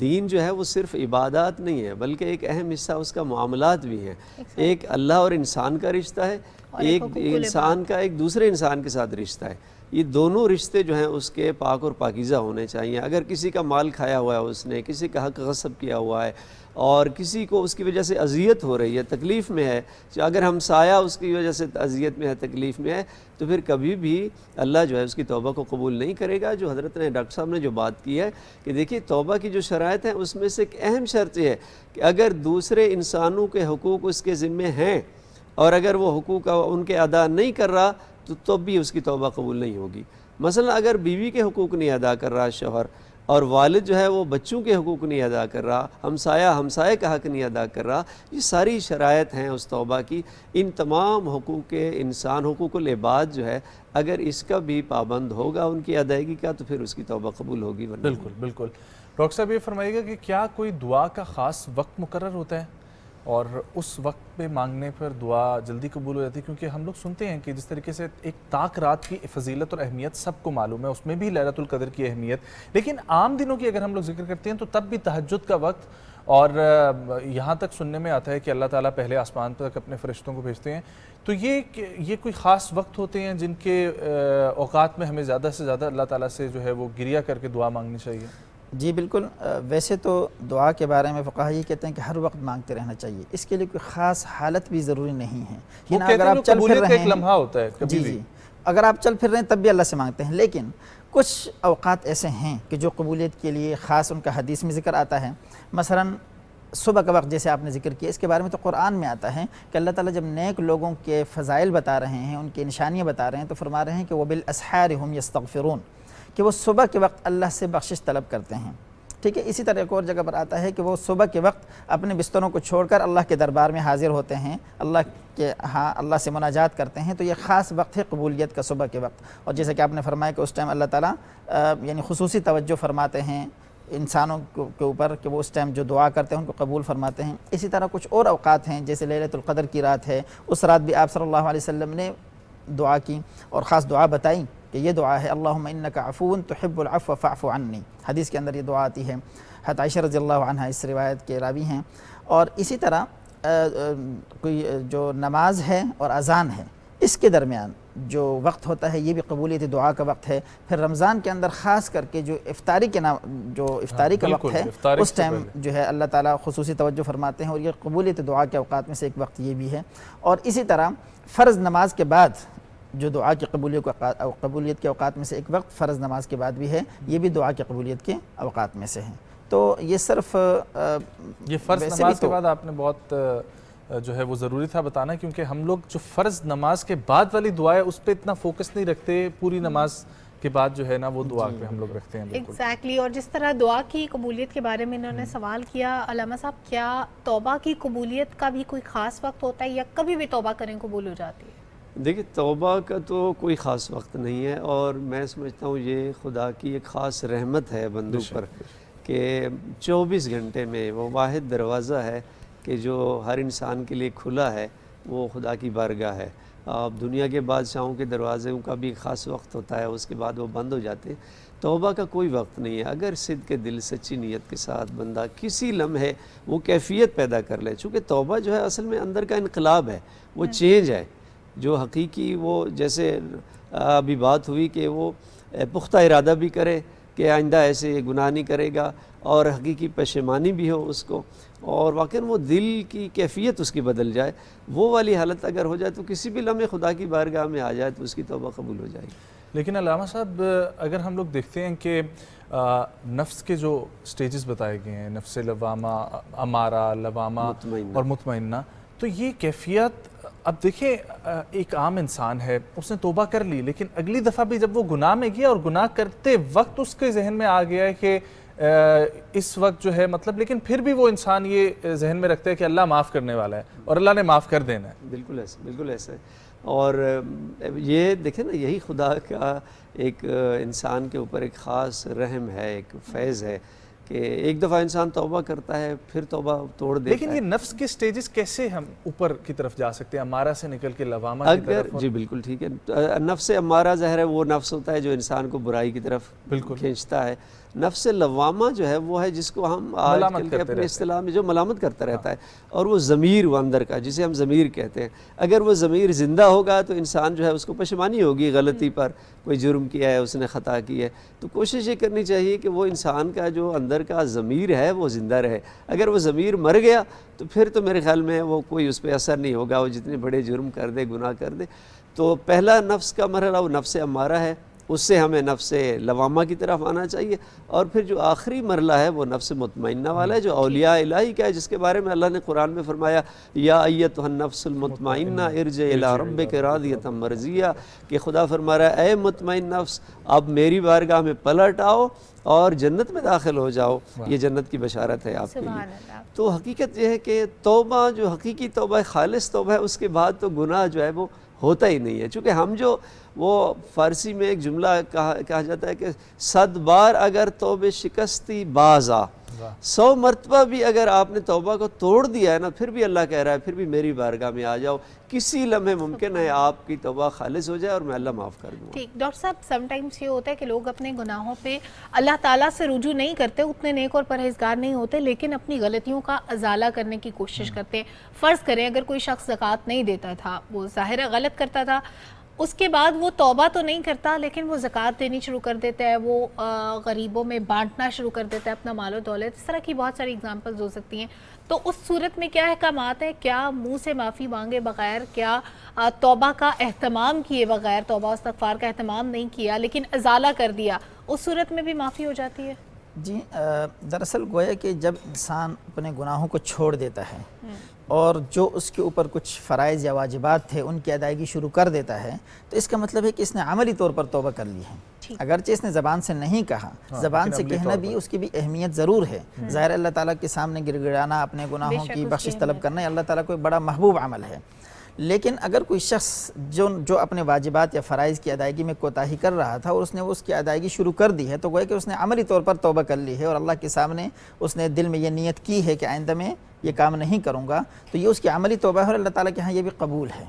Speaker 13: دین جو ہے وہ صرف عبادات نہیں ہے بلکہ ایک اہم حصہ اس کا معاملات بھی ہیں۔ ایک اللہ اور انسان کا رشتہ ہے، ایک انسان کا ایک دوسرے انسان کے ساتھ رشتہ ہے۔ یہ دونوں رشتے جو ہیں اس کے پاک اور پاکیزہ ہونے چاہیے۔ اگر کسی کا مال کھایا ہوا ہے، اس نے کسی کا حق غصب کیا ہوا ہے اور کسی کو اس کی وجہ سے اذیت ہو رہی ہے، تکلیف میں ہے، اگر ہمسایہ اس کی وجہ سے اذیت میں ہے، تکلیف میں ہے، تو پھر کبھی بھی اللہ جو ہے اس کی توبہ کو قبول نہیں کرے گا۔ جو حضرت نے ڈاکٹر صاحب نے جو بات کی ہے کہ دیکھیے توبہ کی جو شرائط ہیں اس میں سے ایک اہم شرط یہ ہے کہ اگر دوسرے انسانوں کے حقوق اس کے ذمے ہیں اور اگر وہ حقوق ان کے ادا نہیں کر رہا تو تب بھی اس کی توبہ قبول نہیں ہوگی۔ مثلا اگر بیوی کے حقوق نہیں ادا کر رہا شوہر اور والد جو ہے وہ بچوں کے حقوق نہیں ادا کر رہا، ہمسایہ کا حق نہیں ادا کر رہا، یہ ساری شرائط ہیں اس توبہ کی. ان تمام حقوق انسان، حقوق العباد جو ہے، اگر اس کا بھی پابند ہوگا ان کی ادائیگی کا، تو پھر اس کی توبہ قبول ہوگی.
Speaker 3: بالکل بالکل. ڈاکٹر صاحب یہ فرمائیے گا کہ کیا کوئی دعا کا خاص وقت مقرر ہوتا ہے اور اس وقت پہ مانگنے پر دعا جلدی قبول ہو جاتی ہے؟ کیونکہ ہم لوگ سنتے ہیں کہ جس طریقے سے ایک طاق رات کی فضیلت اور اہمیت سب کو معلوم ہے، اس میں بھی لیلۃ القدر کی اہمیت، لیکن عام دنوں کی اگر ہم لوگ ذکر کرتے ہیں تو تب بھی تہجد کا وقت، اور یہاں تک سننے میں آتا ہے کہ اللہ تعالیٰ پہلے آسمان تک اپنے فرشتوں کو بھیجتے ہیں. تو یہ کوئی خاص وقت ہوتے ہیں جن کے اوقات میں ہمیں زیادہ سے زیادہ اللہ تعالیٰ سے جو ہے وہ گریہ کر کے دعا مانگنی چاہیے؟
Speaker 14: جی بالکل. ویسے تو دعا کے بارے میں فقہا یہ کہتے ہیں کہ ہر وقت مانگتے رہنا چاہیے، اس کے لیے کوئی خاص حالت بھی ضروری نہیں ہے. اگر آپ چل پھر رہے ہیں،
Speaker 3: لمحہ ہوتا ہے کبھی بھی،
Speaker 14: اگر آپ چل پھر رہے ہیں تب بھی اللہ سے مانگتے ہیں، لیکن کچھ اوقات ایسے ہیں کہ جو قبولیت کے لیے خاص ان کا حدیث میں ذکر آتا ہے. مثلا صبح کا وقت جیسے آپ نے ذکر کیا، اس کے بارے میں تو قرآن میں آتا ہے کہ اللہ تعالیٰ جب نیک لوگوں کے فضائل بتا رہے ہیں، ان کی نشانیاں بتا رہے ہیں، تو فرما رہے ہیں کہ وَبِالْأَسْحَارِ هُمْ يَسْتَغْفِرُونَ، کہ وہ صبح کے وقت اللہ سے بخشش طلب کرتے ہیں. ٹھیک ہے. اسی طرح ایک اور جگہ پر آتا ہے کہ وہ صبح کے وقت اپنے بستروں کو چھوڑ کر اللہ کے دربار میں حاضر ہوتے ہیں، اللہ سے مناجات کرتے ہیں. تو یہ خاص وقت ہے قبولیت کا، صبح کے وقت. اور جیسے کہ آپ نے فرمایا کہ اس ٹائم اللہ تعالیٰ یعنی خصوصی توجہ فرماتے ہیں انسانوں کے اوپر کہ وہ اس ٹائم جو دعا کرتے ہیں ان کو قبول فرماتے ہیں. اسی طرح کچھ اور اوقات ہیں، جیسے لیلۃ القدر کی رات ہے، اس رات بھی آپ صلی اللہ علیہ وسلم نے دعا کی اور خاص دعا بتائی کہ یہ دعا ہے اللہم انک عفو تحب العفو فاعف عنی. حدیث کے اندر یہ دعا آتی ہے. حضرت عائشہ رضی اللہ عنہ اس روایت کے راوی ہیں. اور اسی طرح کوئی جو نماز ہے اور اذان ہے، اس کے درمیان جو وقت ہوتا ہے یہ بھی قبولیت دعا کا وقت ہے. پھر رمضان کے اندر خاص کر کے جو افطاری کا وقت ہے، اس ٹائم جو ہے اللہ تعالیٰ خصوصی توجہ فرماتے ہیں، اور یہ قبولیت دعا کے اوقات میں سے ایک وقت یہ بھی ہے. اور اسی طرح فرض نماز کے بعد جو دعا کی قبولیت کے اوقات میں سے ایک وقت فرض نماز کے بعد بھی ہے، یہ بھی دعا کی قبولیت کے اوقات میں سے ہیں. تو یہ صرف
Speaker 3: یہ فرض نماز کے بعد آپ نے بہت جو ہے وہ ضروری تھا بتانا، کیونکہ ہم لوگ جو فرض نماز کے بعد والی دعا ہے اس پہ اتنا فوکس نہیں رکھتے، پوری نماز کے بعد جو ہے نا وہ دعا پہ ہم لوگ رکھتے ہیں.
Speaker 4: ایگزیکٹلی. اور جس طرح دعا کی قبولیت کے بارے میں انہوں نے سوال کیا، علامہ صاحب کیا توبہ کی قبولیت کا بھی کوئی خاص وقت ہوتا ہے یا کبھی بھی توبہ کریں قبول ہو جاتی ہے؟
Speaker 13: دیکھیں توبہ کا تو کوئی خاص وقت نہیں ہے، اور میں سمجھتا ہوں یہ خدا کی ایک خاص رحمت ہے بندوں پر کہ 24 گھنٹے میں وہ واحد دروازہ ہے کہ جو ہر انسان کے لیے کھلا ہے، وہ خدا کی بارگاہ ہے. اب دنیا کے بادشاہوں کے دروازوں کا بھی خاص وقت ہوتا ہے، اس کے بعد وہ بند ہو جاتے ہیں. توبہ کا کوئی وقت نہیں ہے. اگر صدق کے دل سچی نیت کے ساتھ بندہ کسی لمحے وہ کیفیت پیدا کر لے، چونکہ توبہ جو ہے اصل میں اندر کا انقلاب ہے، وہ چینج ہے جو حقیقی، وہ جیسے ابھی بات ہوئی کہ وہ پختہ ارادہ بھی کرے کہ آئندہ ایسے گناہ نہیں کرے گا، اور حقیقی پشیمانی بھی ہو اس کو، اور واقعاً وہ دل کی کیفیت اس کی بدل جائے، وہ والی حالت اگر ہو جائے تو کسی بھی لمحے خدا کی بارگاہ میں آ جائے تو اس کی توبہ قبول ہو جائے گی.
Speaker 3: لیکن علامہ صاحب اگر ہم لوگ دیکھتے ہیں کہ نفس کے جو سٹیجز بتائے گئے ہیں، نفس لوامہ، امارہ، لوامہ اور مطمئنہ، تو یہ کیفیت اب دیکھیں ایک عام انسان ہے، اس نے توبہ کر لی، لیکن اگلی دفعہ بھی جب وہ گناہ میں گیا اور گناہ کرتے وقت اس کے ذہن میں آ گیا ہے کہ اس وقت جو ہے مطلب، لیکن پھر بھی وہ انسان یہ ذہن میں رکھتا ہے کہ اللہ معاف کرنے والا ہے اور اللہ نے معاف کر دینا ہے.
Speaker 13: بالکل ایسا ہے. اور یہ دیکھیں نا، یہی خدا کا ایک انسان کے اوپر ایک خاص رحم ہے، ایک فیض ہے کہ ایک دفعہ انسان توبہ کرتا ہے پھر توبہ توڑ دیتا ہے.
Speaker 3: لیکن یہ نفس کے سٹیجز کیسے ہم اوپر کی طرف جا سکتے ہیں، امارہ سے نکل کے لوامہ کی طرف؟
Speaker 13: جی بالکل ٹھیک ہے. نفس امارہ ظاہر ہے وہ نفس ہوتا ہے جو انسان کو برائی کی طرف کھینچتا ہے. نفس لوامہ جو ہے وہ ہے جس کو ہم آج کل کے اپنے اصطلاح میں جو ملامت کرتا رہتا ہے، اور وہ ضمیر، وہ اندر کا جسے ہم ضمیر کہتے ہیں، اگر وہ ضمیر زندہ ہوگا تو انسان جو ہے اس کو پشیمانی ہوگی غلطی پر، کوئی جرم کیا ہے، اس نے خطا کی ہے. تو کوشش یہ کرنی چاہیے کہ وہ انسان کا جو اندر کا ضمیر ہے وہ زندہ رہے. اگر وہ ضمیر مر گیا تو پھر تو میرے خیال میں وہ کوئی اس پہ اثر نہیں ہوگا، وہ جتنے بڑے جرم کر دے، گناہ کر دے. تو پہلا نفس کا مرحلہ وہ نفس امارہ ہے، اس سے ہمیں نفس لوامہ کی طرف آنا چاہیے. اور پھر جو آخری مرحلہ ہے وہ نفس مطمئنہ والا ہے جو اولیاء الہی کا ہے، جس کے بارے میں اللہ نے قرآن میں فرمایا یا ایتھا النفس المطمئنہ ارجعی الی ربک راضیۃ مرضیہ، کہ خدا فرما رہا ہے اے مطمئن نفس اب میری بارگاہ میں پلٹ آؤ اور جنت میں داخل ہو جاؤ. یہ جنت کی بشارت ہے آپ کے لیے. تو حقیقت یہ ہے کہ توبہ جو حقیقی توبہ ہے، خالص توبہ ہے، اس کے بعد تو گناہ جو ہے وہ ہوتا ہی نہیں ہے. چونکہ ہم جو وہ فارسی میں ایک جملہ کہا جاتا ہے کہ 100 بار اگر توبہ شکستی باز آ، 100 مرتبہ بھی اگر آپ نے توبہ کو توڑ دیا ہے نا، پھر بھی اللہ کہہ رہا ہے پھر بھی میری بارگاہ میں آ جاؤ. کسی لمحے ممکن ہے آپ کی توبہ خالص ہو جائے اور میں اللہ معاف کر دوں.
Speaker 4: ٹھیک ڈاکٹر صاحب، سم ٹائمز یہ ہوتا ہے کہ لوگ اپنے گناہوں پہ اللہ تعالیٰ سے رجوع نہیں کرتے، اتنے نیک اور پرہیزگار نہیں ہوتے، لیکن اپنی غلطیوں کا ازالہ کرنے کی کوشش کرتے ہیں. فرض کریں اگر کوئی شخص زکوٰۃ نہیں دیتا تھا، وہ ظاہر ہے غلط کرتا تھا، اس کے بعد وہ توبہ تو نہیں کرتا لیکن وہ زکوٰۃ دینی شروع کر دیتا ہے، وہ غریبوں میں بانٹنا شروع کر دیتا ہے اپنا مال و دولت. اس طرح کی بہت ساری اگزامپلز ہو سکتی ہیں. تو اس صورت میں کیا احکامات ہیں؟ کیا منہ سے معافی مانگے بغیر، کیا توبہ کا اہتمام کیے بغیر، توبہ و استغفار کا اہتمام نہیں کیا لیکن ازالہ کر دیا، اس صورت میں بھی معافی ہو جاتی ہے؟
Speaker 14: جی دراصل گویا کہ جب انسان اپنے گناہوں کو چھوڑ دیتا ہے اور جو اس کے اوپر کچھ فرائض یا واجبات تھے ان کی ادائیگی شروع کر دیتا ہے، تو اس کا مطلب ہے کہ اس نے عملی طور پر توبہ کر لی ہے. اگرچہ اس نے زبان سے نہیں کہا، زبان سے کہنا بھی اس کی بھی اہمیت ضرور ہے. ظاہر اللہ تعالیٰ کے سامنے گر گڑانا، اپنے گناہوں کی بخشش طلب کرنا اللہ تعالیٰ کو ایک بڑا محبوب عمل ہے. لیکن اگر کوئی شخص جو اپنے واجبات یا فرائض کی ادائیگی میں کوتاہی کر رہا تھا اور اس نے اس کی ادائیگی شروع کر دی ہے، تو گویا کہ اس نے عملی طور پر توبہ کر لی ہے اور اللہ کے سامنے اس نے دل میں یہ نیت کی ہے کہ آئندہ میں یہ کام نہیں کروں گا. تو یہ اس کی عملی توبہ ہے اور اللہ تعالیٰ کے ہاں یہ بھی قبول ہے.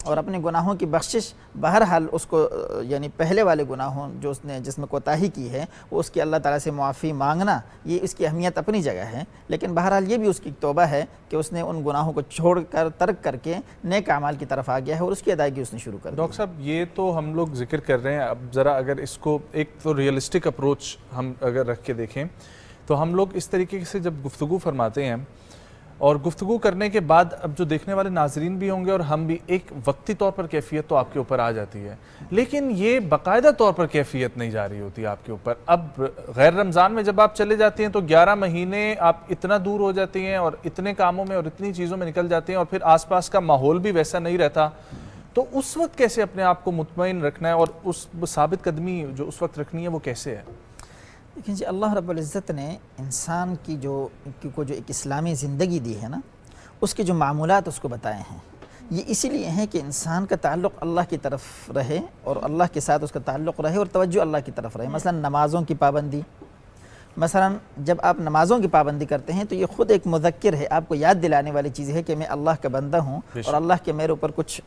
Speaker 14: اور اپنے گناہوں کی بخشش بہرحال اس کو، یعنی پہلے والے گناہوں جو اس نے جس میں کوتاہی کی ہے وہ اس کی اللہ تعالیٰ سے معافی مانگنا، یہ اس کی اہمیت اپنی جگہ ہے. لیکن بہرحال یہ بھی اس کی توبہ ہے کہ اس نے ان گناہوں کو چھوڑ کر ترک کر کے نیک اعمال کی طرف آ گیا ہے اور اس کی ادائیگی اس نے شروع کر دی.
Speaker 3: ڈاکٹر صاحب یہ تو ہم لوگ ذکر کر رہے ہیں، اب ذرا اگر اس کو ایک تو ریئلسٹک اپروچ ہم اگر رکھ کے دیکھیں تو ہم لوگ اس طریقے سے جب گفتگو فرماتے ہیں اور گفتگو کرنے کے بعد اب جو دیکھنے والے ناظرین بھی ہوں گے اور ہم بھی، ایک وقتی طور پر کیفیت تو آپ کے اوپر آ جاتی ہے، لیکن یہ باقاعدہ طور پر کیفیت نہیں جا رہی ہوتی آپ کے اوپر. اب غیر رمضان میں جب آپ چلے جاتے ہیں تو 11 مہینے آپ اتنا دور ہو جاتے ہیں اور اتنے کاموں میں اور اتنی چیزوں میں نکل جاتے ہیں اور پھر آس پاس کا ماحول بھی ویسا نہیں رہتا. تو اس وقت کیسے اپنے آپ کو مطمئن رکھنا ہے اور اس ثابت قدمی جو اس وقت رکھنی ہے وہ کیسے ہے؟
Speaker 14: دیکھیں جی، اللہ رب العزت نے انسان کی جو ایک اسلامی زندگی دی ہے نا، اس کے جو معمولات اس کو بتائے ہیں، یہ اسی لیے ہیں کہ انسان کا تعلق اللہ کی طرف رہے اور اللہ کے ساتھ اس کا تعلق رہے اور توجہ اللہ کی طرف رہے. مثلا نمازوں کی پابندی، مثلا جب آپ نمازوں کی پابندی کرتے ہیں تو یہ خود ایک مذکر ہے، آپ کو یاد دلانے والی چیز ہے کہ میں اللہ کا بندہ ہوں اور اللہ کے میرے اوپر کچھ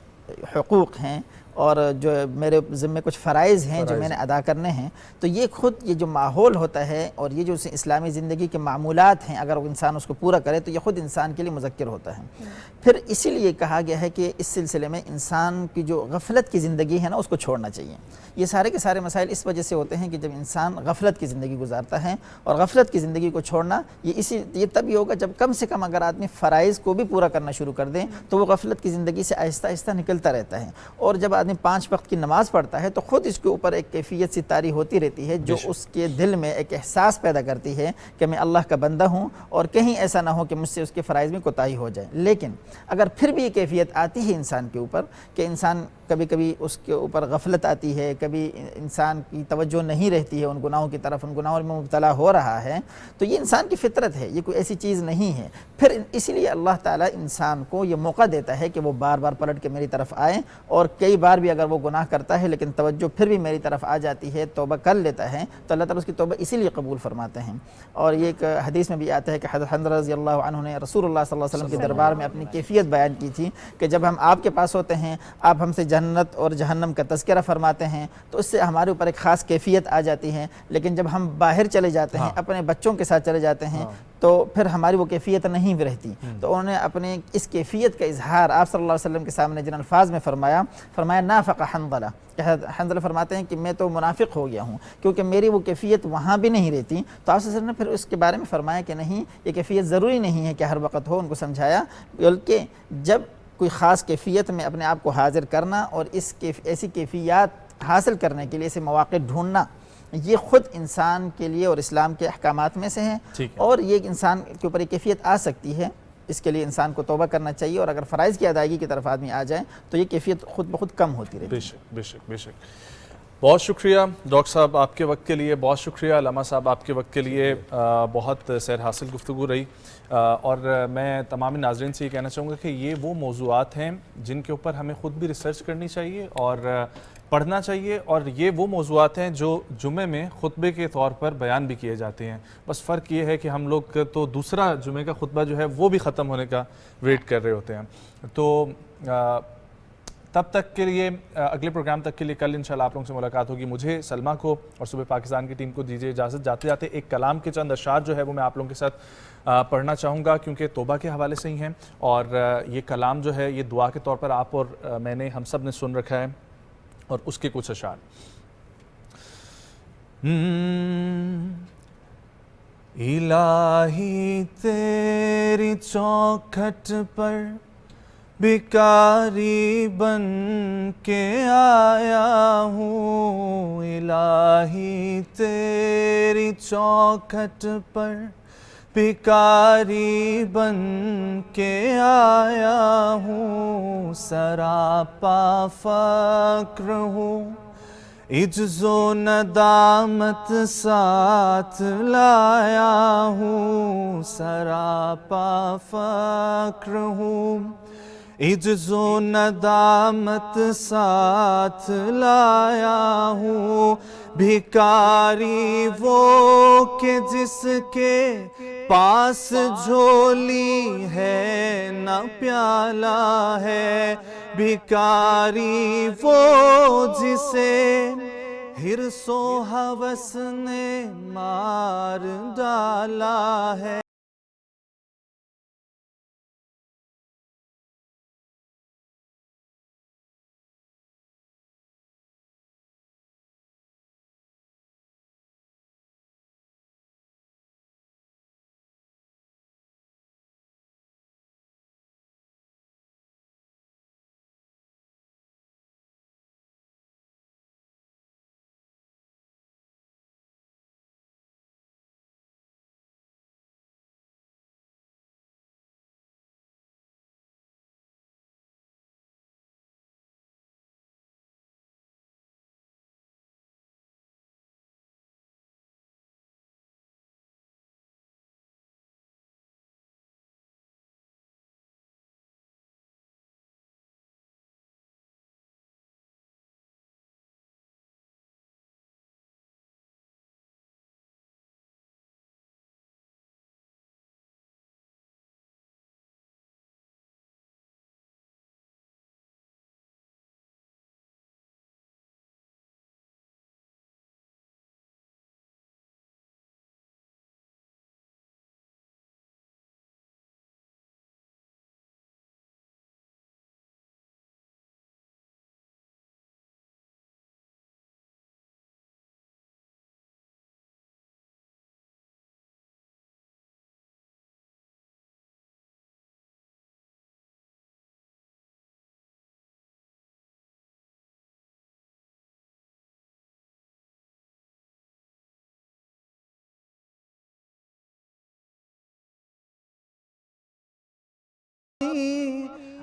Speaker 14: حقوق ہیں اور جو میرے ذمے کچھ فرائض ہیں جو میں نے ادا کرنے ہیں. تو یہ خود یہ جو ماحول ہوتا ہے اور یہ جو اسلامی زندگی کے معمولات ہیں، اگر انسان اس کو پورا کرے تو یہ خود انسان کے لیے مذکر ہوتا ہے. پھر اسی لیے کہا گیا ہے کہ اس سلسلے میں انسان کی جو غفلت کی زندگی ہے نا اس کو چھوڑنا چاہیے. یہ سارے کے سارے مسائل اس وجہ سے ہوتے ہیں کہ جب انسان غفلت کی زندگی گزارتا ہے، اور غفلت کی زندگی کو چھوڑنا یہ تب ہی ہوگا جب کم سے کم اگر آدمی فرائض کو بھی پورا کرنا شروع کر دیں تو وہ غفلت کی زندگی سے آہستہ آہستہ نکلتا رہتا ہے. اور جب آدمی 5 وقت کی نماز پڑھتا ہے تو خود اس کے اوپر ایک کیفیت سی طاری ہوتی رہتی ہے جو اس کے دل میں ایک احساس پیدا کرتی ہے کہ میں اللہ کا بندہ ہوں اور کہیں ایسا نہ ہو کہ مجھ سے اس کے فرائض میں کوتاہی ہو جائے. لیکن اگر پھر بھی یہ کیفیت آتی ہے انسان کے اوپر کہ انسان کبھی کبھی اس کے اوپر غفلت آتی ہے، کبھی انسان کی توجہ نہیں رہتی ہے ان گناہوں کی طرف، ان گناہوں میں مبتلا ہو رہا ہے، تو یہ انسان کی فطرت ہے، یہ کوئی ایسی چیز نہیں ہے. پھر اسی لیے اللہ تعالیٰ انسان کو یہ موقع دیتا ہے کہ وہ بار بار پلٹ کے میری طرف آئے، اور کئی بار بھی اگر وہ گناہ کرتا ہے لیکن توجہ پھر بھی میری طرف آ جاتی ہے، توبہ کر لیتا ہے، تو اللہ تعالیٰ اس کی توبہ اسی لیے قبول فرماتے ہیں. اور یہ ایک حدیث میں بھی آتا ہے کہ حضرت حنظلہ رضی اللہ عنہ نے رسول اللہ صلی اللہ علیہ وسلم کے دربار میں اپنی کیفیت بیان کی تھی کہ جب ہم آپ کے پاس ہوتے ہیں، آپ ہم سے جنت اور جہنم کا تذکرہ فرماتے ہیں تو اس سے ہمارے اوپر ایک خاص کیفیت آ جاتی ہے، لیکن جب ہم باہر چلے جاتے ہیں، اپنے بچوں کے ساتھ چلے جاتے ہیں تو پھر ہماری وہ کیفیت نہیں رہتی. تو انہوں نے اپنے اس کیفیت کا اظہار آپ صلی اللہ علیہ وسلم کے سامنے جن الفاظ میں فرمایا نافق حنظلہ، حنظلہ فرماتے ہیں کہ میں تو منافق ہو گیا ہوں کیونکہ میری وہ کیفیت وہاں بھی نہیں رہتی. تو آپ صلی اللہ علیہ وسلم نے پھر اس کے بارے میں فرمایا کہ نہیں، یہ کیفیت ضروری نہیں ہے کہ ہر وقت ہو. ان کو سمجھایا بلکہ جب کوئی خاص کیفیت میں اپنے آپ کو حاضر کرنا اور ایسی کیفیات حاصل کرنے کے لیے ایسے مواقع ڈھونڈنا یہ خود انسان کے لیے اور اسلام کے احکامات میں سے ہیں، اور یہ انسان کے اوپر ایک کیفیت آ سکتی ہے. اس کے لیے انسان کو توبہ کرنا چاہیے، اور اگر فرائض کی ادائیگی کی طرف آدمی آ جائے تو یہ کیفیت خود بخود کم ہوتی رہتی ہے.
Speaker 3: بے شک بے شک بے شک. بہت شکریہ ڈاکٹر صاحب آپ کے وقت کے لیے، بہت شکریہ علامہ صاحب آپ کے وقت کے لیے. بہت سیر حاصل گفتگو رہی، اور میں تمام ناظرین سے یہ کہنا چاہوں گا کہ یہ وہ موضوعات ہیں جن کے اوپر ہمیں خود بھی ریسرچ کرنی چاہیے اور پڑھنا چاہیے، اور یہ وہ موضوعات ہیں جو جمعے میں خطبے کے طور پر بیان بھی کیے جاتے ہیں. بس فرق یہ ہے کہ ہم لوگ تو دوسرا جمعے کا خطبہ جو ہے وہ بھی ختم ہونے کا ویٹ کر رہے ہوتے ہیں. تو تب تک کے لیے، اگلے پروگرام تک کے لیے کل انشاءاللہ آپ لوگوں سے ملاقات ہوگی. مجھے سلمہ کو اور صبح پاکستان کی ٹیم کو دیجیے اجازت. جاتے جاتے ایک کلام کے چند اشعار جو ہے وہ میں آپ لوگوں کے ساتھ پڑھنا چاہوں گا، کیونکہ توبہ کے حوالے سے ہی ہیں، اور یہ کلام جو ہے یہ دعا کے طور پر آپ اور میں نے ہم سب نے سن رکھا ہے، اور اس کے کچھ اشعار. الہی تیری چوکھٹ پر بھکاری بن کے آیا ہوں، الہی تیری چوکھٹ پر بھکاری بن کے آیا ہوں، سراپا فقر ہوں، عجز و ندامت ساتھ لایا ہوں، سراپا فقر ہوں، عجز و ندامت ساتھ لایا ہوں، بھکاری وہ کہ جس کے پاس جھولی ہے نہ پیالہ ہے، بھکاری وہ جسے حرص و ہوس نے مار ڈالا ہے.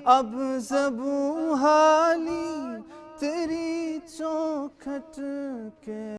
Speaker 3: اب زبوں حالی تیری چوکھٹ کے